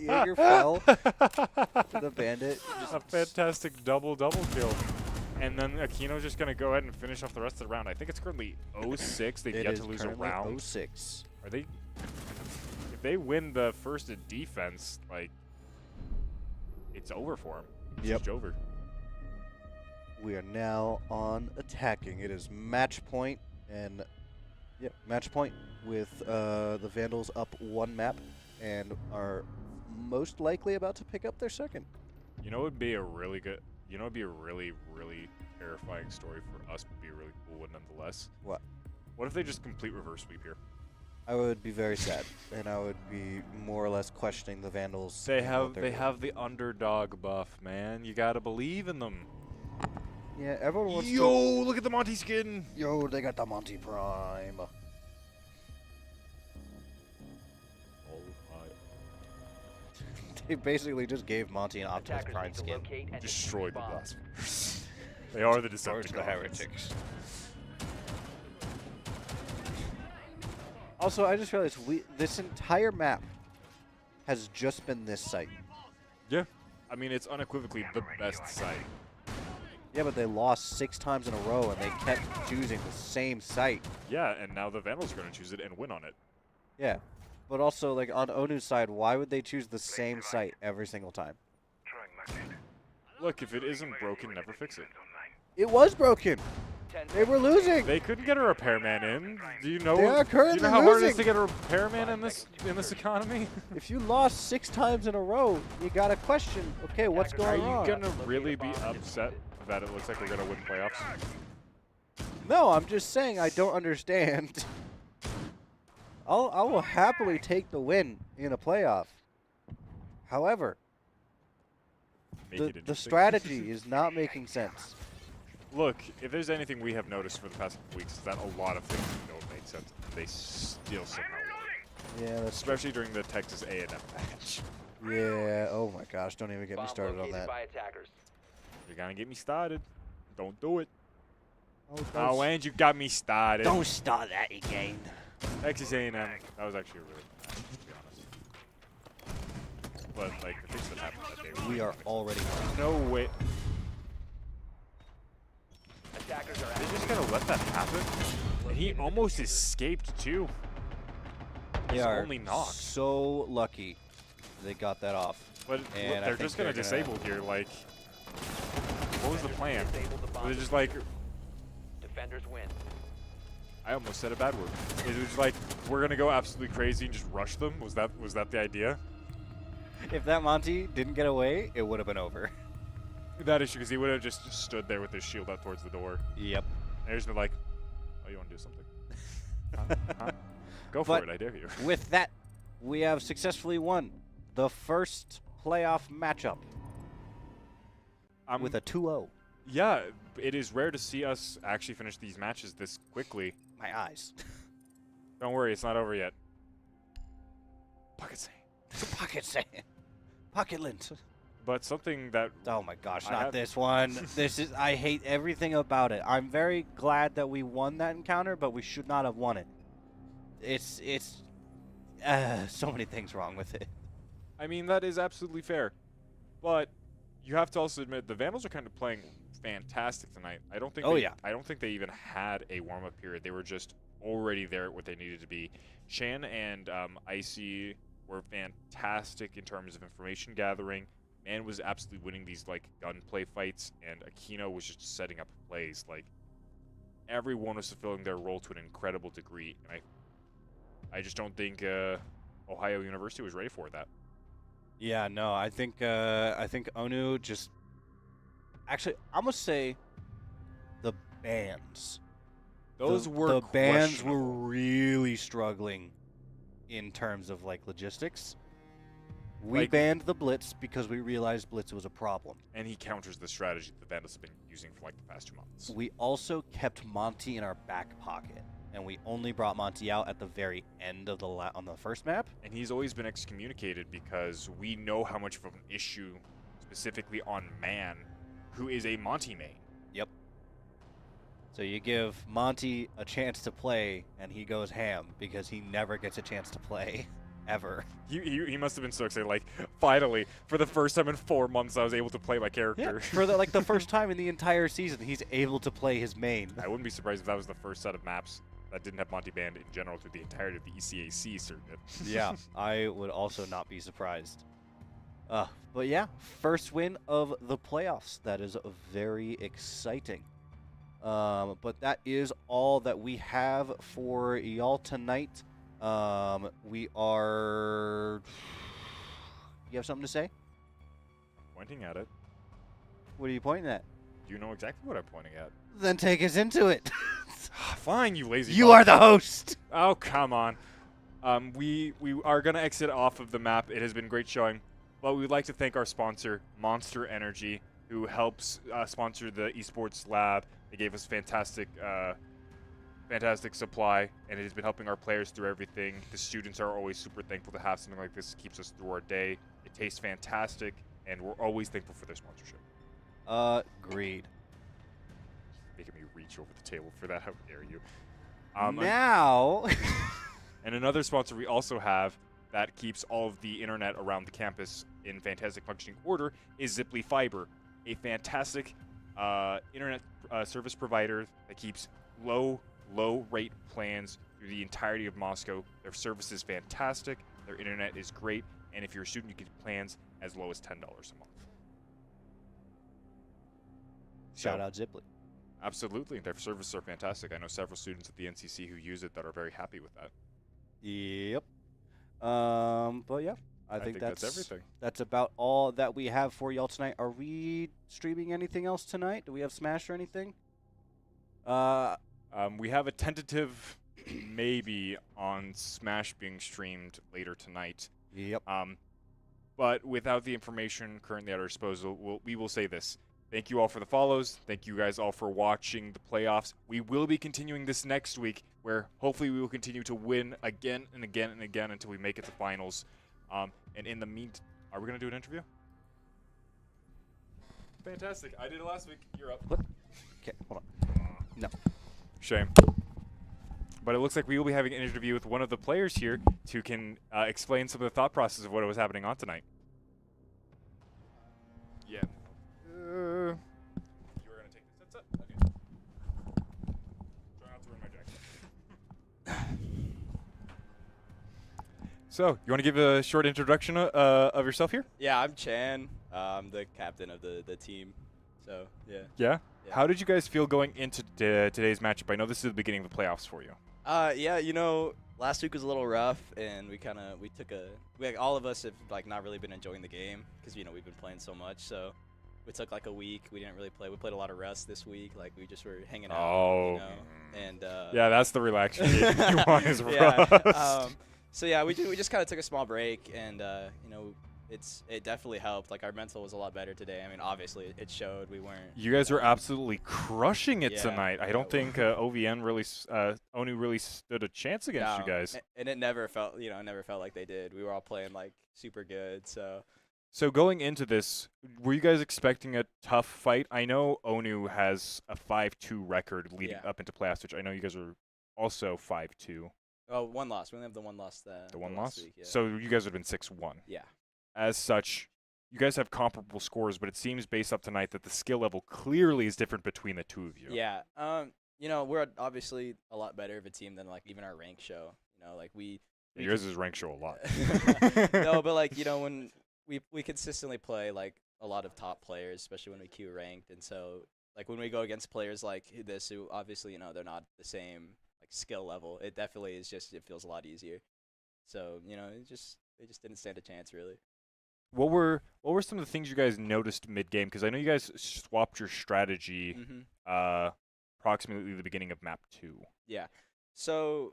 Jaeger fell to the bandit?
a fantastic double kill. And then Aquino's just going to go ahead and finish off the rest of the round. I think it's currently 0-6. They've
It
yet
is
to lose a
currently
round.
06.
Are they? If they win the first defense, like, it's over for them. It's
Yep.
just over.
We are now on attacking. It is match point, and yep, match point with the Vandals up 1 map and are most likely about to pick up their second.
You know, it would be a really good. You know, it'd be a really, really terrifying story for us. Would be a really cool one, nonetheless.
What?
What if they just complete reverse sweep here?
I would be very sad, and I would be more or less questioning the Vandals.
They
and what
have
they're
they
doing.
have the underdog buff, man. You gotta believe in them.
Yeah, everyone wants
Yo, look at the Monty skin.
to. Yo, they got the Monty Prime. They basically just gave Monty an Optimus
Attackers
Prime
need to
skin.
locate and
Destroyed
defuse
the
bomb.
blasphemers. They are the
Charge
Decepticons.
the heretics. Also, I just realized this entire map has just been this site.
Yeah. I mean, it's unequivocally the best site.
Yeah, but they lost 6 times in a row, and they kept choosing the same site.
Yeah, and now the Vandals are going to choose it and win on it.
Yeah. But also, like, on ONU's side, why would they choose the same site every single time?
Look, if it isn't broken, never fix it.
It was broken. They were losing.
They couldn't get a repairman in. Do you know?
They are
do you
currently
know how hard it is
losing.
to get a repairman in this economy?
If you lost 6 times in a row, you got to question, okay, what's
Are
going
you
on?
gonna really be upset that it looks like we're gonna win playoffs?
No, I'm just saying I don't understand. I will happily take the win in a playoff. However,
Make it
the
interesting.
strategy is not making sense.
Look, if there's anything we have noticed for the past couple weeks, is that a lot of things don't make sense. They still somehow work.
Yeah, that's
Especially during the Texas A&M match.
yeah. Oh my gosh, don't even get me
Bomb
started on
located
that.
by attackers.
You're gonna get me started. Don't do it.
Oh,
Oh, and you got me started.
don't start that again.
Texas A&M. That was actually a really good match, to be honest. But like the things that happened that day. were
We are
really
already.
good. No way.
Attackers are
They're
active.
just gonna let that happen. And he almost escaped too.
They
He's
are
only knocked.
so lucky they got that off.
But
And
look,
I
they're
think
just gonna
they're
disable here. Like, what was the plan?
Disabled the bomb.
Was it just like,
Defenders win.
I almost said a bad word. It was like we're gonna go absolutely crazy and just rush them. Was that the idea?
If that Monty didn't get away, it would have been over.
That is true, because he would have just stood there with his shield out towards the door.
Yep.
And he's been like, "Oh, you want to do something? Huh? Go for
But-
it, I dare you."
With that, we have successfully won the first playoff matchup with a 2-0.
Yeah, it is rare to see us actually finish these matches this quickly.
My eyes.
Don't worry, it's not over yet. Pocket saying.
Pocket sand. Pocket lint.
But something that
Oh my gosh,
I
not
have-
this one. I hate everything about it. I'm very glad that we won that encounter, but we should not have won it. It's so many things wrong with it.
I mean, that is absolutely fair. But you have to also admit the Vandals are kind of playing fantastic tonight. I don't think
Oh,
they,
yeah.
I don't think they even had a warm-up period. They were just already there at what they needed to be. Shan and Icy were fantastic in terms of information gathering. Man was absolutely winning these like gunplay fights, and Aquino was just setting up plays. Like everyone was fulfilling their role to an incredible degree, and I just don't think Ohio University was ready for that.
Yeah, no, I think ONU just actually I'm gonna say the bands.
Those were
the bands were
questionable.
really struggling in terms of like logistics. We
Like-
banned the blitz because we realized blitz was a problem.
And he counters the strategy that the Vandals have been using for like the past 2 months.
We also kept Monty in our back pocket, and we only brought Monty out at the very end of the on the first map.
And he's always been excommunicated because we know how much of an issue, specifically on Man, who is a Monty main.
Yep. So you give Monty a chance to play, and he goes ham because he never gets a chance to play, ever.
He must have been so excited, like, finally, for the first time in 4 months, I was able to play my character.
For the first time in the entire season, he's able to play his main.
I wouldn't be surprised if that was the first set of maps that didn't have Monty banned in general through the entirety of the ECAC circuit.
Yeah, I would also not be surprised. But yeah, first win of the playoffs. That is very exciting. But that is all that we have for y'all tonight. We are... You have something to say?
Pointing at it.
What are you pointing at?
You know exactly what I'm pointing at.
Then take us into it.
Fine, you lazy
You
fuck.
are the host.
Oh, come on. We are going to exit off of the map. It has been great showing. But we'd like to thank our sponsor, Monster Energy, who helps sponsor the Esports Lab. They gave us fantastic supply, and it has been helping our players through everything. The students are always super thankful to have something like this. It keeps us through our day. It tastes fantastic, and we're always thankful for their sponsorship.
Agreed.
Making me reach over the table for that. How dare you?
Now...
And another sponsor we also have that keeps all of the internet around the campus in fantastic functioning order is Ziply Fiber, a fantastic internet service provider that keeps low rate plans through the entirety of Moscow. Their service is fantastic, their internet is great, and if you're a student, you get plans as low as $10 a month.
Shout out Ziply.
Absolutely, their services are fantastic. I know several students at the NCC who use it that are very happy with that.
Yep. But yeah, I think
that's everything.
That's about all that we have for y'all tonight. Are we streaming anything else tonight? Do we have Smash or anything?
We have a tentative maybe on Smash being streamed later tonight.
Yep.
But without the information currently at our disposal, we will say this. Thank you all for the follows. Thank you guys all for watching the playoffs. We will be continuing this next week, where hopefully we will continue to win again and again and again until we make it to finals. And in the meantime, are we going to do an interview? Fantastic. I did it last week. You're up.
What? Okay, hold on. No.
Shame. But it looks like we will be having an interview with one of the players here who can explain some of the thought process of what was happening on tonight. Yeah. You were going to take this headset? Okay. Try not to ruin my jacket. So, you want to give a short introduction of yourself here?
Yeah, I'm Chan. I'm the captain of the team. So, yeah.
Yeah? How did you guys feel going into today's matchup? I know this is the beginning of the playoffs for you.
Yeah, you know, last week was a little rough, and all of us have like not really been enjoying the game because you know we've been playing so much. So we took like a week. We didn't really play. We played a lot of Rust this week. Like we just were hanging out.
Oh.
You know? And
yeah, that's the relaxing game you want is
yeah.
Rust.
So yeah, we just kind of took a small break, and you know. It definitely helped. Like our mental was a lot better today. I mean, obviously it showed. We weren't.
You guys were absolutely crushing it tonight. I don't think ONU really stood a chance against you guys.
And it never felt like they did. We were all playing like super good.
So going into this, were you guys expecting a tough fight? I know ONU has a 5-2 record leading up into playoffs, which I know you guys are also 5-2.
Oh, one loss. We only have the one loss.
The one loss.
Week, yeah.
So you guys would have been 6-1.
Yeah.
As such, you guys have comparable scores, but it seems based up tonight that the skill level clearly is different between the two of you.
Yeah. You know, we're obviously a lot better of a team than like even our rank show. You know, like
yours is rank show a lot.
No, but like, you know, when we consistently play like a lot of top players, especially when we queue ranked, and so like when we go against players like this who obviously, you know, they're not the same like skill level, it definitely is it feels a lot easier. So, you know, they just didn't stand a chance really.
What were some of the things you guys noticed mid-game? Because I know you guys swapped your strategy approximately the beginning of map 2.
Yeah. So,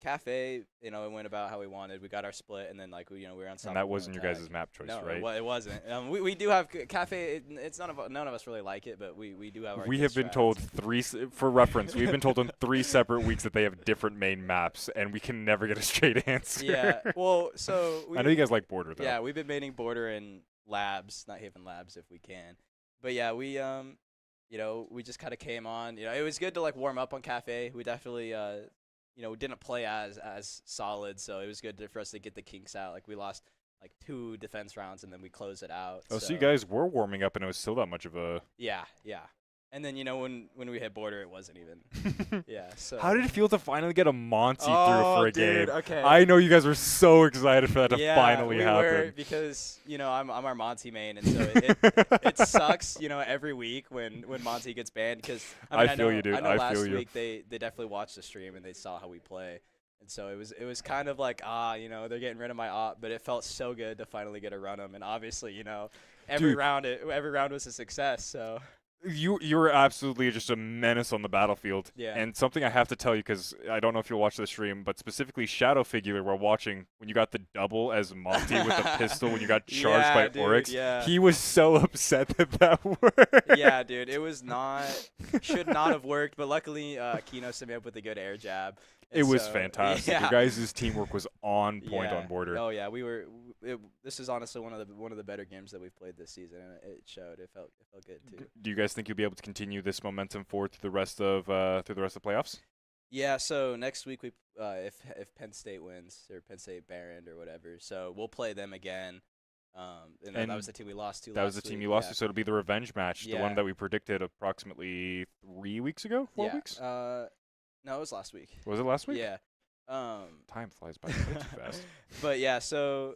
Cafe, you know, it went about how we wanted. We got our split, and then like we were on.
And that wasn't your guys' map choice,
no,
right?
No, it wasn't. We do have Cafe. It's none of us really like it, but we do have. Our
we have been told for reference. We've been told on 3 separate weeks that they have different main maps, and we can never get a straight answer.
Yeah. Well, so
I know you guys like Border though.
Yeah, we've been maining Border and Labs, not Haven Labs if we can. But yeah, we you know, we just kind of came on. You know, it was good to like warm up on Cafe. We definitely you know, we didn't play as solid, so it was good for us to get the kinks out. Like we lost like 2 defense rounds, and then we closed it out.
Oh, so you guys were warming up, and it was still that much of a.
Yeah. And then you know when we hit Border, it wasn't even. Yeah. So.
How did it feel to finally get a Monty through for a
dude,
game?
Okay.
I know you guys were so excited for that to finally happen.
Were because you know I'm our Monty main, and so it sucks, you know, every week when Monty gets banned because I
feel you, dude.
I know last
feel
week they definitely watched the stream and they saw how we play, and so it was kind of like you know, they're getting rid of my op, but it felt so good to finally get to run them, and obviously you know every round was a success, so.
You were absolutely just a menace on the battlefield.
Yeah.
And something I have to tell you, because I don't know if you'll watch the stream, but specifically Shadow Figure, while watching when you got the double as Monty with the pistol when you got charged by Oryx.
Yeah.
He was so upset that worked.
Yeah, dude. It was should not have worked, but luckily Kino set me up with a good air jab.
It was fantastic.
Yeah.
Your guys' teamwork was on point on Border.
Oh yeah, this is honestly one of the better games that we've played this season, and it showed. It felt good too.
Do you guys think you'll be able to continue this momentum forward through the rest of the playoffs?
Yeah, so next week we if Penn State wins or Penn State Barron or whatever, so we'll play them again. And that
And
was the team we lost to.
That was
last
the team
week,
you lost
yeah.
to, so it'll be the revenge match, the one
Yeah.
that we predicted approximately 3 weeks ago, 4
Yeah.
weeks.
No, it was last week.
Was it last week?
Yeah.
Time flies by way too fast.
But yeah, so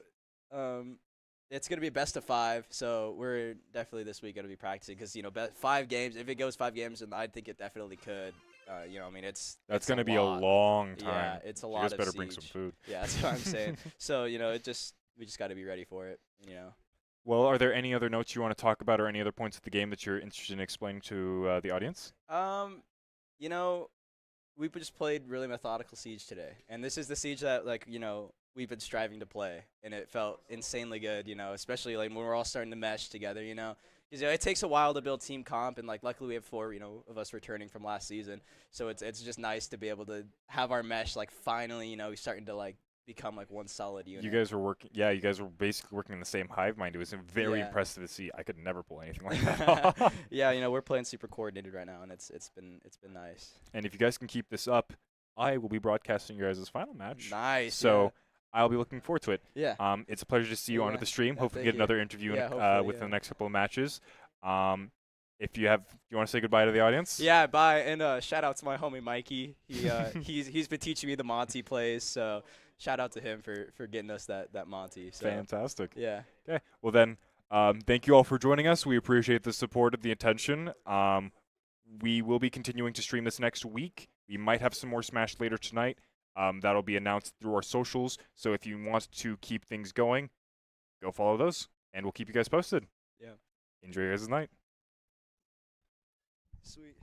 it's gonna be a best of 5. So we're definitely this week gonna be practicing because 5 games. If it goes 5 games, then I think it definitely could. I mean,
That's
it's
gonna be a
lot.
long time.
Yeah, it's a
You
lot
guys
of
better bring some
siege.
food.
Yeah, that's what I'm saying. So we just got to be ready for it.
Well, are there any other notes you want to talk about, or any other points of the game that you're interested in explaining to the audience?
You know, we just played really methodical siege today, and this is the siege that we've been striving to play, and it felt insanely good. Especially like when we're all starting to mesh together. Because it takes a while to build team comp, and luckily we have 4 of us returning from last season, so it's just nice to be able to have our mesh finally starting to become one solid unit.
You guys were working. Yeah, you guys were basically working in the same hive mind. It was very
Yeah.
impressive to see. I could never pull anything like that.
Yeah, we're playing super coordinated right now, and it's been nice.
And if you guys can keep this up, I will be broadcasting your guys' final match.
Nice.
So I'll be looking forward to it.
yeah.
It's a pleasure to see you onto
Yeah.
the stream.
Yeah,
Hopefully
thank
get
you.
another interview
Yeah,
in,
hopefully,
within
yeah.
the next couple of matches. If you want to say goodbye to the audience?
Yeah, bye, and shout out to my homie Mikey. He's been teaching me the Monty plays, so shout out to him for getting us that Monty. So
Fantastic.
yeah.
Okay. Well then, thank you all for joining us. We appreciate the support and the attention. We will be continuing to stream this next week. We might have some more Smash later tonight. That'll be announced through our socials. So if you want to keep things going, go follow those, and we'll keep you guys posted.
Yeah.
Enjoy your guys' night.
Sweet.